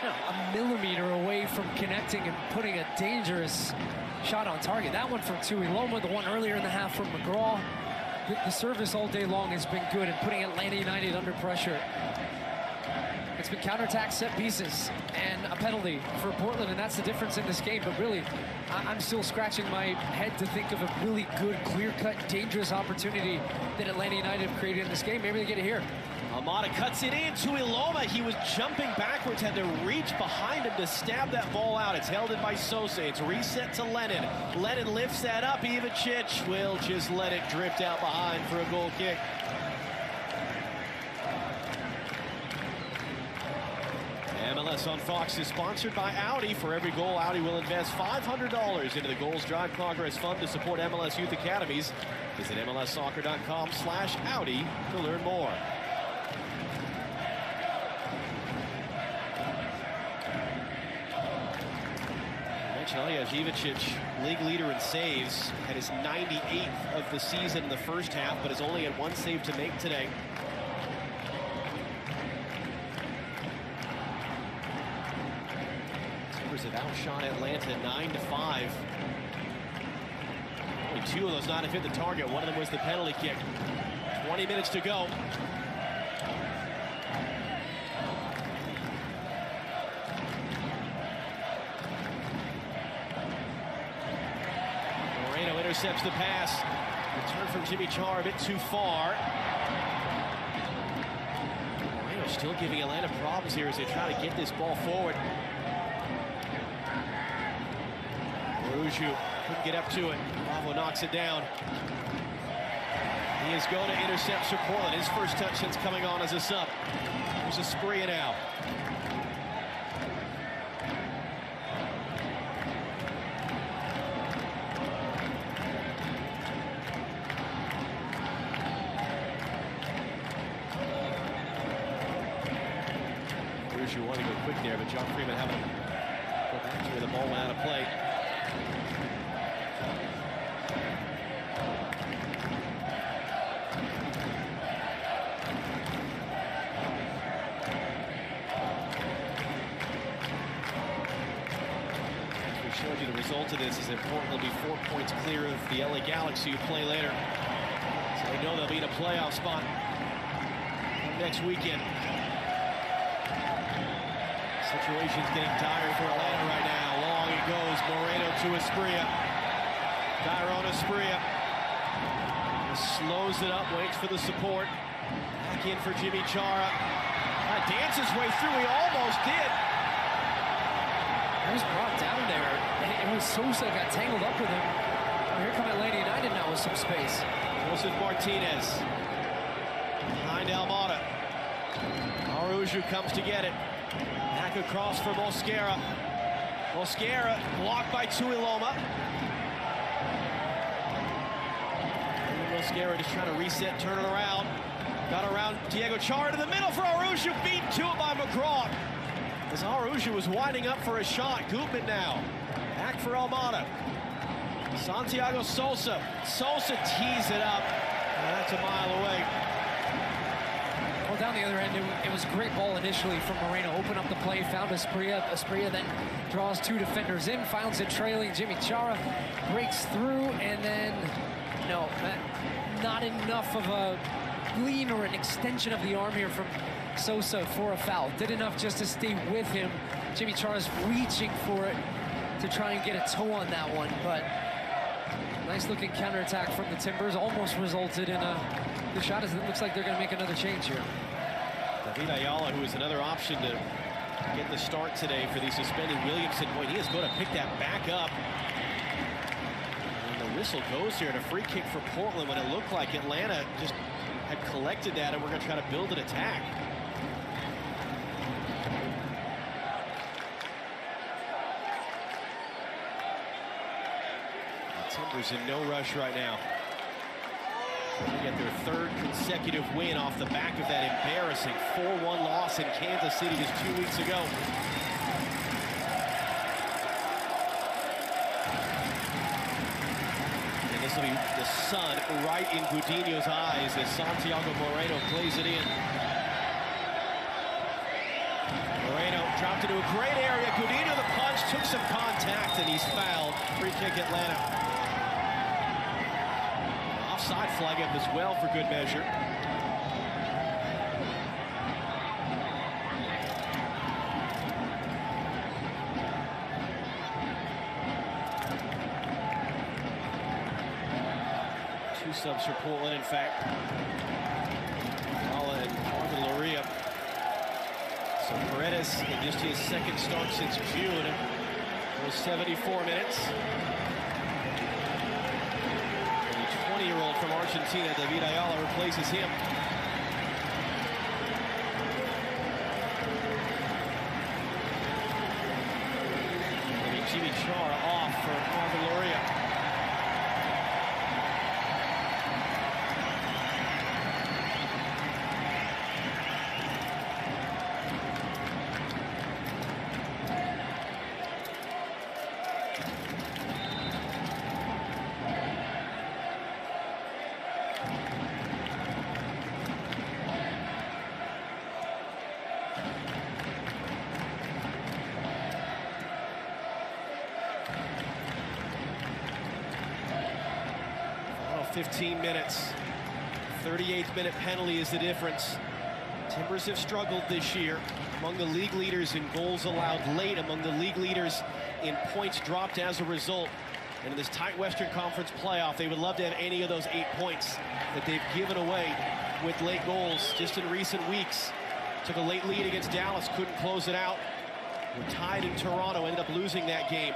a millimeter away from connecting and putting a dangerous shot on target? That one from Tuiloma, the one earlier in the half from McGraw. The service all day long has been good and putting Atlanta United under pressure. It's been counterattack, set pieces, and a penalty for Portland, and that's the difference in this game. But really, I'm still scratching my head to think of a really good, clear-cut, dangerous opportunity that Atlanta United have created in this game. Maybe they get it here. Almada cuts it in. Tuiloma, he was jumping backwards, had to reach behind him to stab that ball out. It's held in by Sosa. It's reset to Lennon. Lennon lifts that up. Ivacic will just let it drift out behind for a goal kick. MLS on Fox is sponsored by Audi. For every goal, Audi will invest $500 into the Goals Drive Progress Fund to support MLS Youth Academies. Visit MLSsoccer.com/Audi to learn more. Ivacic, league leader in saves, had his 98th of the season in the first half, but has only had one save to make today. Timbers have outshot Atlanta 9-5. Only two of those not have hit the target. One of them was the penalty kick. 20 minutes to go. Intercepts the pass. Return from Jimmy Char a bit too far. Moreno still giving Atlanta problems here as they try to get this ball forward. Aruju couldn't get up to it. Bravo knocks it down. He is going to intercept for Portland. His first touch since coming on as a sub. There's a spree now. You want to go quick there, but John Freeman having to go back to where the ball went out of play. As we showed you, the result of this is that Portland will be 4 points clear of the LA Galaxy, who play later. So they know they'll be in a playoff spot next weekend. Situation's getting dire for Atlanta right now. Long it goes. Moreno to Asprilla. Tyrone Asprilla slows it up, waits for the support. Back in for Jimmy Chara. Dances way through. He almost did. He was brought down there. It was Sosa got tangled up with him. Here come Atlanta United now with some space. Joseph Martinez behind Almada. Aruju comes to get it. Back across for Mosquera. Mosquera blocked by Tuiloma. Mosquera just trying to reset, turn it around. Got around Diego Chara to the middle for Aruju. Beat to it by McGraw. As Aruju was winding up for a shot. Gutman now. Back for Almada. Santiago Sosa. Sosa tees it up. That's a mile away. Well, down the other end, it was a great ball initially from Moreno. Open up the play, found Asprilla. Asprilla then draws two defenders in, finds it trailing. Jimmy Chara breaks through, and then, no, not enough of a lean or an extension of the arm here from Sosa for a foul. Did enough just to stay with him. Jimmy Chara's reaching for it to try and get a toe on that one, but nice looking counterattack from the Timbers almost resulted in a good shot, as it looks like they're going to make another change here. David Ayala, who is another option to get the start today for the suspended Williamson. Boy, he is going to pick that back up. And the whistle goes here, and a free kick for Portland when it looked like Atlanta just had collected that and we're going to try to build an attack. Timbers in no rush right now. They get their third consecutive win off the back of that embarrassing 4-1 loss in Kansas City just 2 weeks ago. And the This will be the sun right in Gudiño's eyes as Santiago Moreno plays it in. Moreno dropped into a great area. Gudiño the punch, took some contact, and he's fouled. Free kick Atlanta. Offside flag up as well for good measure. Two subs for Portland, in fact. Paula and Marvin Loria. So Paredes, in just his second start since June, was 74 minutes. And the 20-year-old from Argentina, David Ayala, replaces him. And Jimmy Chara off for Marvin Loria. Final 15 minutes. 38th minute penalty is the difference. Timbers have struggled this year. Among the league leaders in goals allowed late, among the league leaders in points dropped as a result. And in this tight Western Conference playoff, they would love to have any of those 8 points that they've given away with late goals just in recent weeks. Took a late lead against Dallas, couldn't close it out. Were tied in Toronto, ended up losing that game.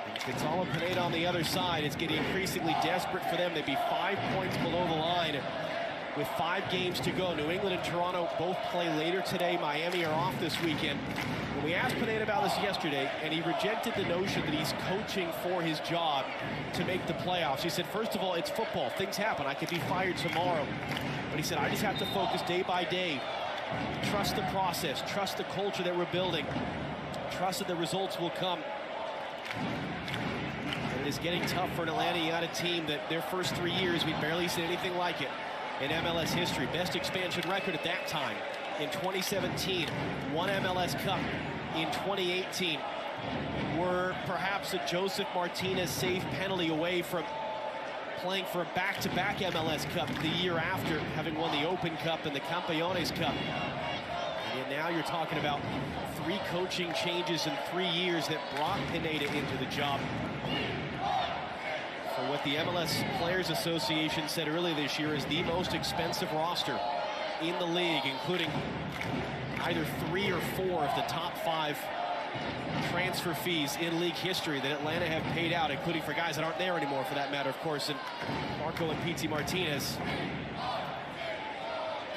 And Gonzalo Pineda on the other side. It's getting increasingly desperate for them. They'd be 5 points below the line with 5 games to go. New England and Toronto both play later today. Miami are off this weekend. When we asked Pineda about this yesterday, and he rejected the notion that he's coaching for his job to make the playoffs. He said, first of all, it's football. Things happen. I could be fired tomorrow. But he said, I just have to focus day by day. Trust the process. Trust the culture that we're building. Trust that the results will come. And it is getting tough for an Atlanta United team that their first 3 years, we've barely seen anything like it in MLS history. Best expansion record at that time in 2017. One MLS Cup in 2018. Were perhaps a Joseph Martinez safe penalty away from playing for a back-to-back MLS Cup the year after, having won the Open Cup and the Campeones Cup. And now you're talking about 3 coaching changes in 3 years that brought Pineda into the job. For what the MLS Players Association said earlier this year is the most expensive roster in the league, including either 3 or 4 of the top 5 transfer fees in league history that Atlanta have paid out, including for guys that aren't there anymore, for that matter, of course, and Marco and Pizzi Martinez.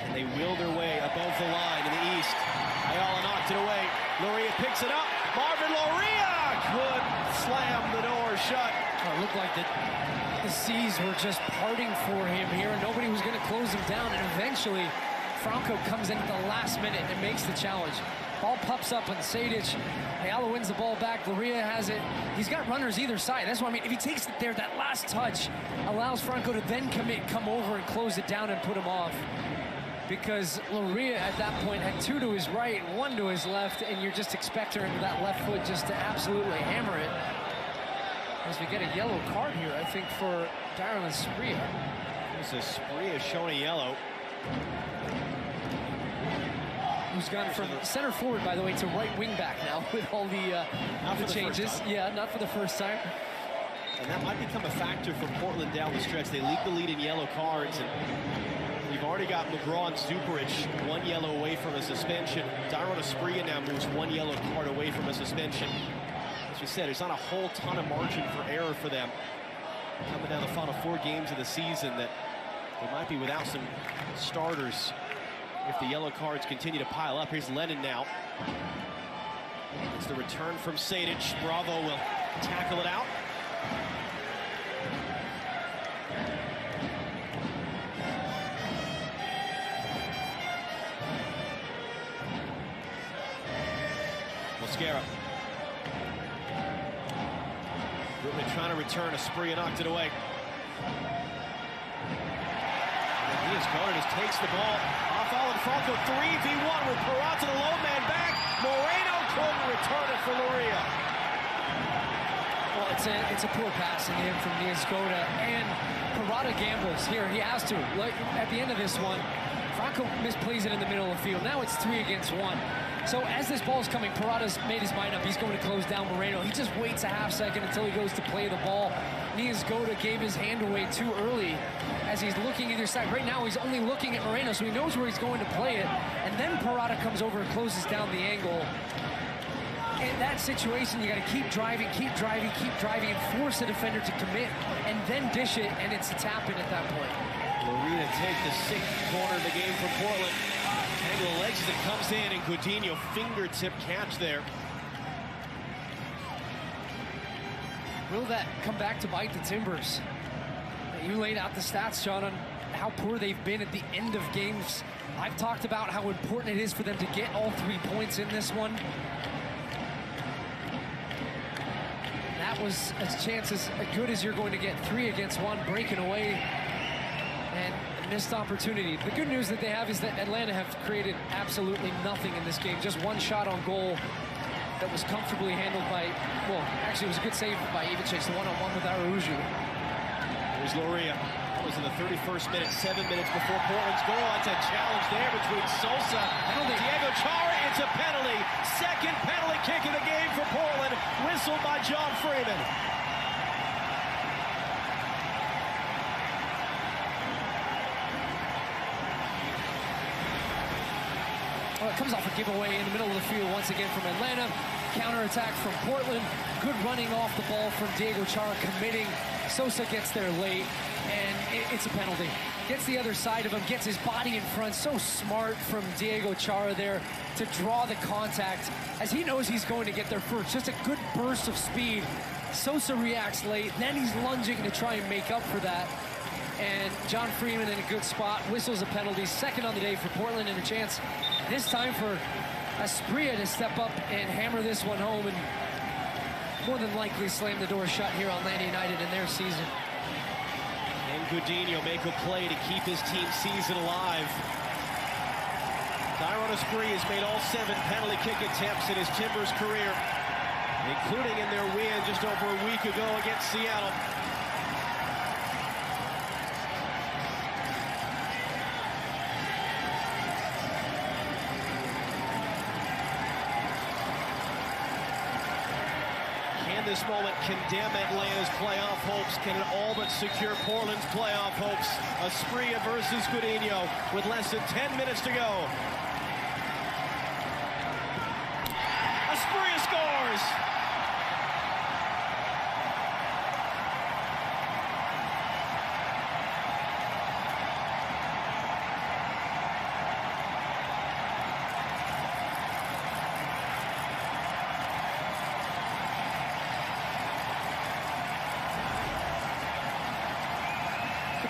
And they will their way above the line in the East. Ayala knocked it away. Loria picks it up. Marvin Loria could slam the door shut. It looked like the seas were just parting for him here, and nobody was going to close him down. And eventually, Franco comes in at the last minute and makes the challenge. Ball pops up on Sejdic. Ayala wins the ball back. Loria has it. He's got runners either side. That's what I mean. If he takes it there, that last touch allows Franco to then come over and close it down and put him off. Because Loria at that point had 2 to his right, 1 to his left, and you're just expecting him with that left foot just to absolutely hammer it. As we get a yellow card here, I think, for Darren Asprilla. Asprilla showing a yellow. Who's gone from center forward, by the way, to right wing back now with all the changes. Yeah, not for the first time. And that might become a factor for Portland down the stretch. They lead the lead in yellow cards, and you've already got McGraw and Zuparic 1 yellow away from a suspension. Darren Asprilla now moves 1 yellow card away from a suspension. As we said, there's not a whole ton of margin for error for them. Coming down the final 4 games of the season, that they might be without some starters if the yellow cards continue to pile up. Here's Lennon now. It's the return from Sejdic. Bravo will tackle it out. Mosquera. Goodman trying to return. Asprilla knocked it away. Gommer just takes the ball off Alan Falco, 3v1 with Perot to the low man back. Moreno couldn't return it for Luria. Well, it's a poor pass in the end from Niezgoda, and Perot gambles here. He has to. Like, at the end of this one, Franco misplays it in the middle of the field. Now it's 3 against 1. So as this ball's coming, Parada's made his mind up. He's going to close down Moreno. He just waits a half second until he goes to play the ball. Niezgoda gave his hand away too early as he's looking either side. Right now, he's only looking at Moreno, so he knows where he's going to play it. And then Parada comes over and closes down the angle. In that situation, you got to keep driving, and force the defender to commit, and then dish it, and it's a tap-in at that point. Lorena take the 6th corner of the game for Portland. Angle of legs as it comes in, and Coutinho fingertip catch there. Will that come back to bite the Timbers? You laid out the stats, John, on how poor they've been at the end of games. I've talked about how important it is for them to get all 3 points in this one. That was a chance as good as you're going to get. 3 against 1, breaking away, and a missed opportunity. The good news that they have is that Atlanta have created absolutely nothing in this game. Just 1 shot on goal that was comfortably handled by, well, actually it was a good save by Ivic, the one-on-one with Araujo. There's Loria. That was in the 31st minute, 7 minutes before Portland's goal. That's a challenge there between Sosa and Diego Chara. It's a penalty. 2nd penalty kick of the game for Portland. Whistled by John Freeman. Well, it comes off a giveaway in the middle of the field once again from Atlanta. Counterattack from Portland. Good running off the ball from Diego Chara, committing. Sosa gets there late, and it's a penalty. Gets the other side of him, gets his body in front. So smart from Diego Chara there to draw the contact, as he knows he's going to get there first. Just a good burst of speed. Sosa reacts late, then he's lunging to try and make up for that. And John Freeman in a good spot, whistles a penalty. 2nd on the day for Portland, and a chance this time for Asprilla to step up and hammer this one home, and more than likely slam the door shut here on Atlanta United in their season. And Coutinho make a play to keep his team's season alive. Tyrone Asprilla has made all 7 penalty kick attempts in his Timbers career, including in their win just over a week ago against Seattle. This moment condemn Atlanta's playoff hopes. Can it all but secure Portland's playoff hopes? Asprilla versus Coutinho with less than 10 minutes to go. Asprilla scores!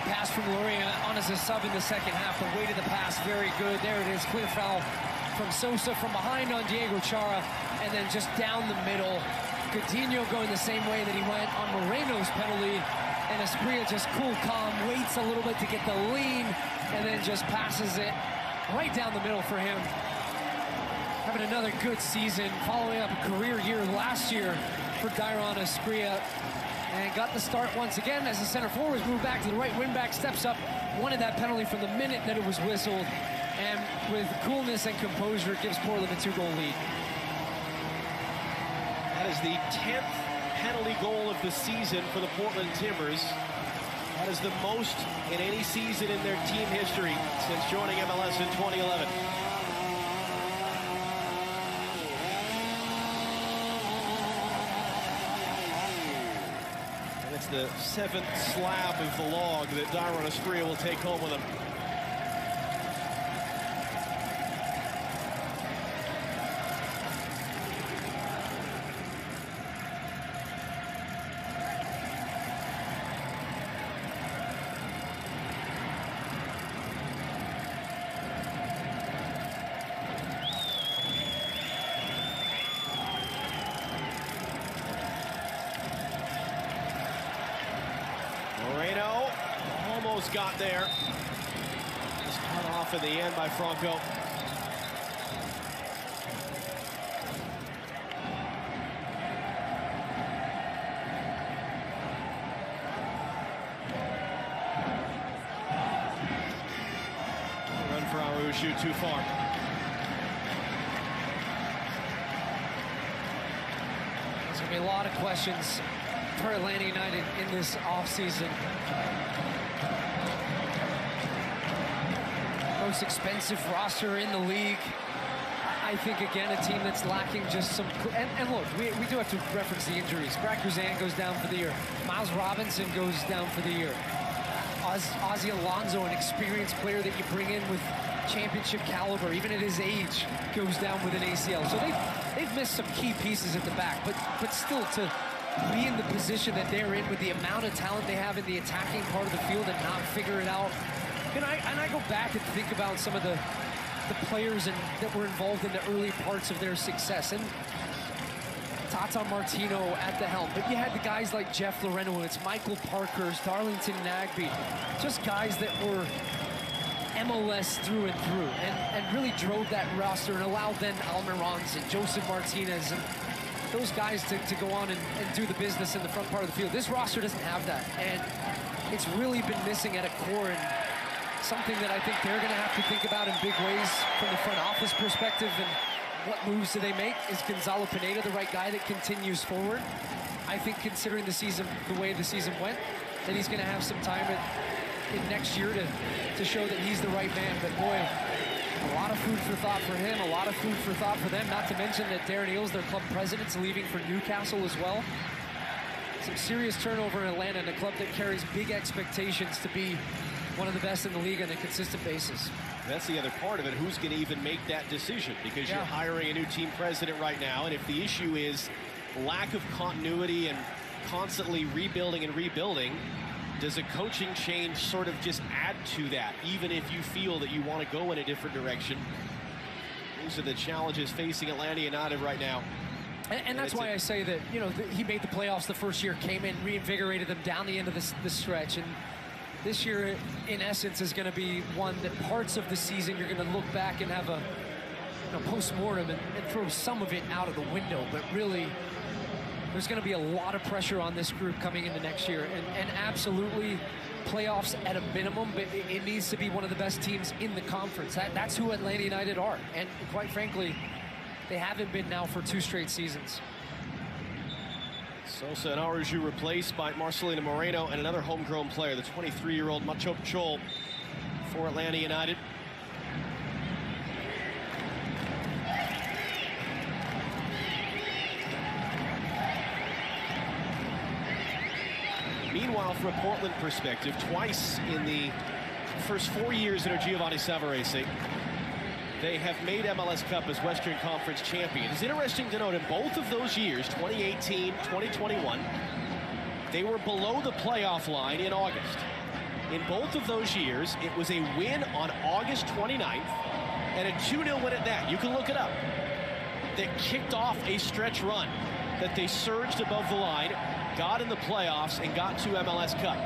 Pass from Loria on as a sub in the 2nd half. The weight of the pass, very good. There it is, clear foul from Sosa from behind on Diego Chara, and then just down the middle. Coutinho going the same way that he went on Moreno's penalty, and Asprilla just cool, calm, waits a little bit to get the lean, and then just passes it right down the middle for him. Having another good season, following up a career year last year for Tyrone Asprilla. And got the start once again as the center forwards move back to the right. Wing back steps up, wanted that penalty from the minute that it was whistled. And with coolness and composure, gives Portland a 2-goal lead. That is the 10th penalty goal of the season for the Portland Timbers. That is the most in any season in their team history since joining MLS in 2011. It's the 7th slab of the log that Tyrone Asprilla will take home with him. Moreno Timber's got there. It's cut off in the end by Franco. Run for Araujo, too far. There's going to be a lot of questions for Atlanta United in this offseason. Most expensive roster in the league. I think, again, a team that's lacking just some... And look, we do have to reference the injuries. Brad Cruzan goes down for the year. Miles Robinson goes down for the year. Ozzie Alonso, an experienced player that you bring in with championship caliber, even at his age, goes down with an ACL. So they've missed some key pieces at the back, but still to be in the position that they're in with the amount of talent they have in the attacking part of the field and not figure it out. And I go back and think about some of the players that were involved in the early parts of their success. And Tata Martino at the helm. But you had the guys like Jeff Lorenowitz, Michael Parkhurst, Darlington Nagbe, just guys that were MLS through and through and really drove that roster and allowed then Almirons and Joseph Martinez and those guys to go on and do the business in the front part of the field. This roster doesn't have that, and it's really been missing at a core, and something that I think they're going to have to think about in big ways from the front office perspective. And what moves do they make? Is Gonzalo Pineda the right guy that continues forward? I think, considering the season, the way the season went, that he's going to have some time in next year to show that he's the right man. But boy, a lot of food for thought for him, a lot of food for thought for them, not to mention that Darren Eales, their club president's leaving for Newcastle as well. Some serious turnover in Atlanta, and a club that carries big expectations to be one of the best in the league on a consistent basis. That's the other part of it. Who's going to even make that decision? Because you're hiring a new team president right now, and if the issue is lack of continuity and constantly rebuilding and rebuilding, does a coaching change sort of just add to that, even if you feel that you want to go in a different direction? Those are the challenges facing Atlanta United right now. And that's why I say that, you know, he made the playoffs the first year, came in, reinvigorated them down the end of the stretch. And this year, in essence, is going to be one that parts of the season you're going to look back and have a post-mortem and throw some of it out of the window. But really, there's going to be a lot of pressure on this group coming into next year. And absolutely, playoffs at a minimum, but it needs to be one of the best teams in the conference. That's who Atlanta United are. And quite frankly, they haven't been now for 2 straight seasons. Sosa and Araujo replaced by Marcelino Moreno and another homegrown player, the 23-year-old Macho Chol for Atlanta United. Meanwhile, from a Portland perspective, twice in the first 4 years under Giovanni Savarese, they have made MLS Cup as Western Conference champions. It's interesting to note in both of those years, 2018, 2021, they were below the playoff line in August. In both of those years, it was a win on August 29th and a 2-0 win at that. You can look it up. That kicked off a stretch run that they surged above the line, got in the playoffs, and got to MLS Cup.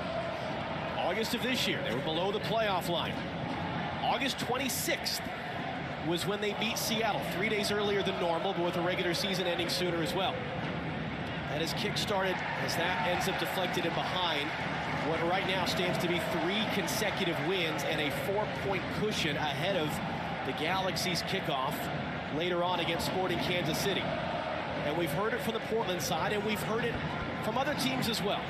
August of this year, they were below the playoff line. August 26th was when they beat Seattle, 3 days earlier than normal, but with the regular season ending sooner as well. That has kick-started as that ends up deflected and behind what right now stands to be 3 consecutive wins and a 4-point cushion ahead of the Galaxy's kickoff later on against Sporting Kansas City. And we've heard it from the Portland side, and we've heard it from other teams as well.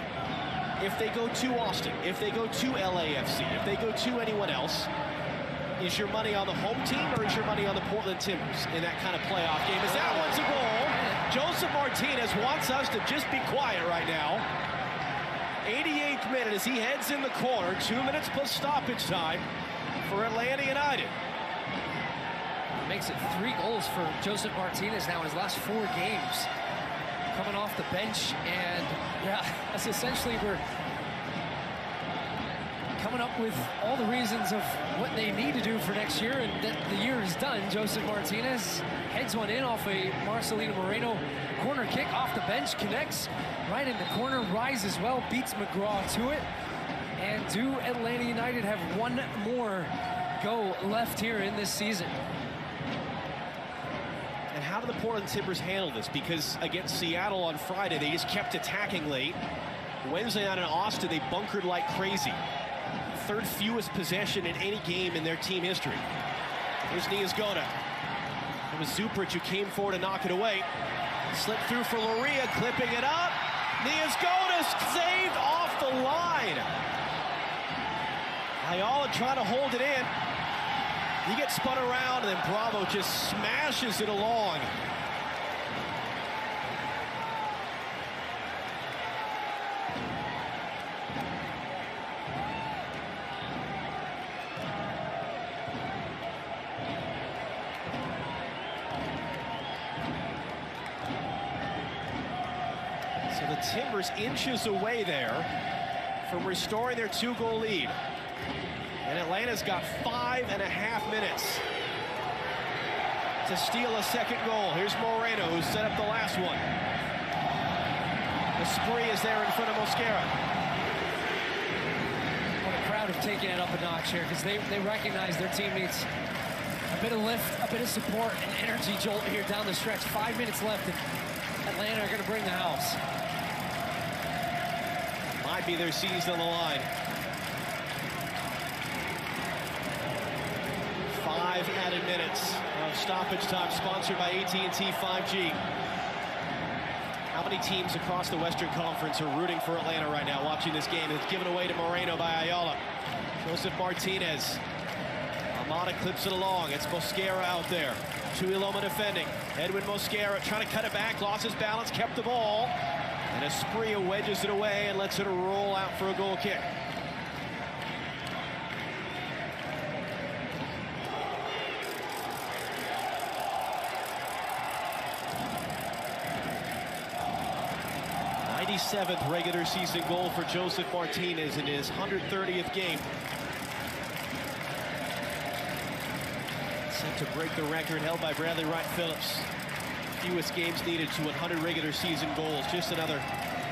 If they go to Austin, if they go to LAFC, if they go to anyone else, is your money on the home team or is your money on the Portland Timbers in that kind of playoff game? As that one's a goal. Joseph Martinez wants us to just be quiet right now. 88th minute as he heads in the corner. 2 minutes plus stoppage time for Atlanta United. Makes it 3 goals for Joseph Martinez now in his last 4 games. Coming off the bench, and yeah, that's essentially we're coming up with all the reasons of what they need to do for next year, and that the year is done. Joseph Martinez heads one in off a Marcelino Moreno corner kick off the bench, connects right in the corner, rises well, beats McGraw to it, And do Atlanta United have one more go left here in this season? And how do the Portland Timbers handle this? Because against Seattle on Friday, they just kept attacking late. Wednesday night in Austin, they bunkered like crazy. Third fewest possession in any game in their team history. Here's Niezgoda. It was Zupric who came forward to knock it away. Slipped through for Loria, clipping it up. Niezgoda saved off the line. Ayala trying to hold it in. He gets spun around, and then Bravo just smashes it along. So the Timbers inches away there from restoring their 2-goal lead. And Atlanta's got 5.5 minutes to steal a second goal. Here's Moreno, who set up the last one. The spree is there in front of Mosquera. Well, the crowd have taken it up a notch here because they recognize their team needs a bit of lift, a bit of support, and energy jolt here down the stretch. 5 minutes left, and Atlanta are going to bring the house. Might be their season on the line. 5 added minutes of stoppage time, sponsored by AT&T 5G. How many teams across the Western Conference are rooting for Atlanta right now watching this game? It's given away to Moreno by Ayala. Joseph Martinez. Amada clips it along. It's Mosquera out there. Tuiloma defending. Edwin Mosquera trying to cut it back, lost his balance, kept the ball. And Asprilla wedges it away and lets it roll out for a goal kick. '97th regular season goal for Joseph Martinez in his 130th game. Set to break the record held by Bradley Wright Phillips. Fewest games needed to 100 regular season goals. Just another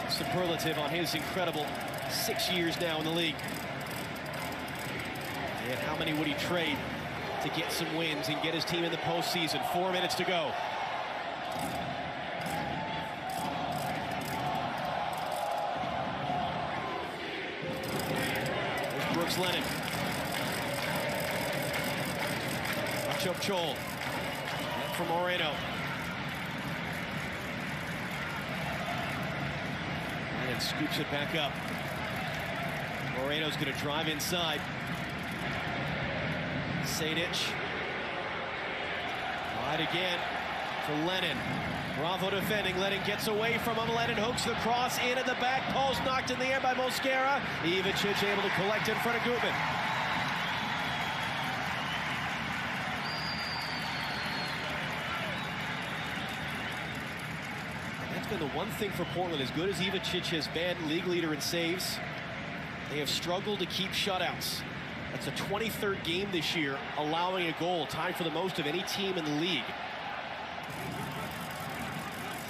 superlative on his incredible 6 years now in the league. And how many would he trade to get some wins and get his team in the postseason? 4 minutes to go. There's Brooks Lennon. Up Chol. And from Moreno. And scoops it back up. Moreno's going to drive inside. Sejdic. Wide again for Lennon. Bravo defending. Lennon gets away from him. Lennon hooks the cross in at the back post. Knocked in the air by Mosquera. Ivicic able to collect in front of Gutman. Been the one thing for Portland, as good as Ivicic has been, league leader in saves, they have struggled to keep shutouts. That's a 23rd game this year, allowing a goal, tied for the most of any team in the league.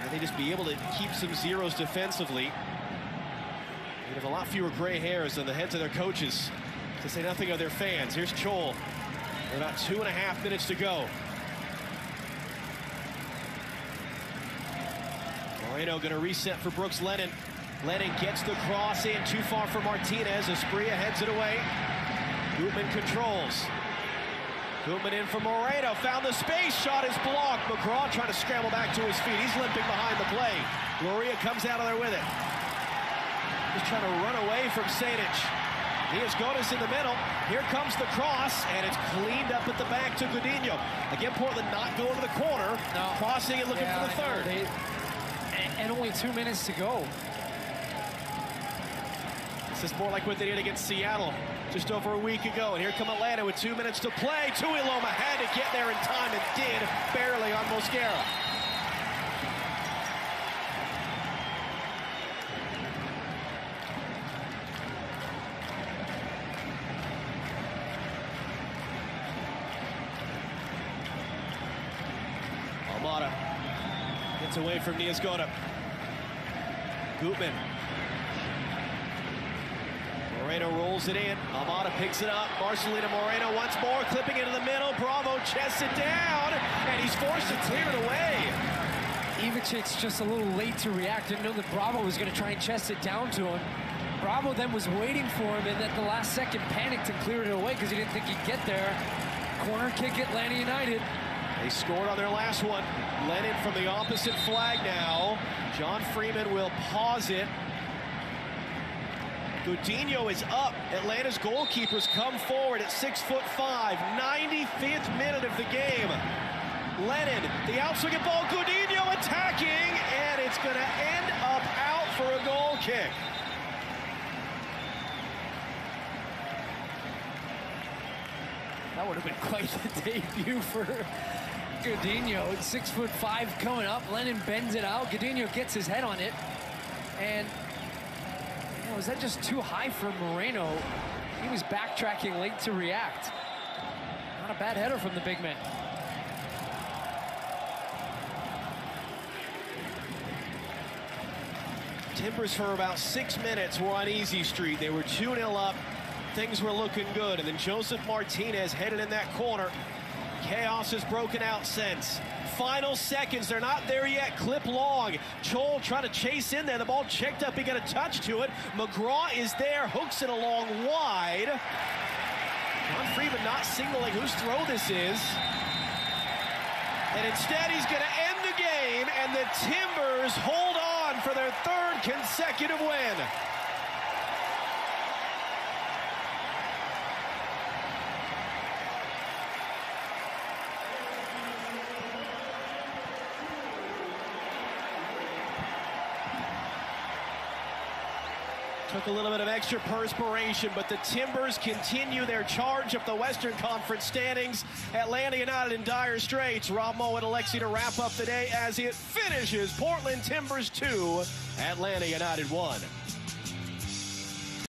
And they just be able to keep some zeros defensively. They have a lot fewer gray hairs on the heads of their coaches, to say nothing of their fans. Here's Chol. About 2.5 minutes to go. Moreno going to reset for Brooks Lennon. Lennon gets the cross in, too far for Martinez. Asprilla heads it away. Gutman controls. Gutman in for Moreno, found the space, shot is blocked. McGraw trying to scramble back to his feet. He's limping behind the play. Loria comes out of there with it. He's trying to run away from Sejdic. Niezgoda's in the middle. Here comes the cross, and it's cleaned up at the back to Godinho. Again, Portland not going to the corner, crossing and looking for the third. And only 2 minutes to go. This is more like what they did against Seattle just over a week ago. And here come Atlanta with 2 minutes to play. Tuiloma had to get there in time and did, barely on Mosquera. Almada gets away from Niezgoda. Gutman. Moreno rolls it in. Almada picks it up. Marcelino Moreno once more, clipping into the middle. Bravo chests it down, and he's forced to clear it away. Ivic's just a little late to react. Didn't know that Bravo was going to try and chest it down to him. Bravo then was waiting for him, and at the last second panicked and cleared it away because he didn't think he'd get there. Corner kick at Atlanta United. They scored on their last one. Lennon from the opposite flag now. John Freeman will pause it. Godinho is up. Atlanta's goalkeepers come forward at 6'5". 95th minute of the game. Lennon, the outswinging ball. Godinho attacking, and it's going to end up out for a goal kick. That would have been quite the debut for Godinho. 6'5" coming up. Lennon bends it out. Godinho gets his head on it. And was that just too high for Moreno? He was backtracking late to react. Not a bad header from the big man. Timbers for about 6 minutes were on easy street. They were 2-0 up. Things were looking good. And then Joseph Martinez headed in that corner. Chaos has broken out since. Final seconds, they're not there yet. Clip long. Chol trying to chase in there. The ball checked up. He got a touch to it. McGraw is there, hooks it along wide. John Freeman not signaling whose throw this is. And instead, he's going to end the game, and the Timbers hold on for their third consecutive win. Took a little bit of extra perspiration, but the Timbers continue their charge up the Western Conference standings. Atlanta United in dire straits. Rob Moe and Alexi to wrap up the day as it finishes. Portland Timbers 2, Atlanta United 1.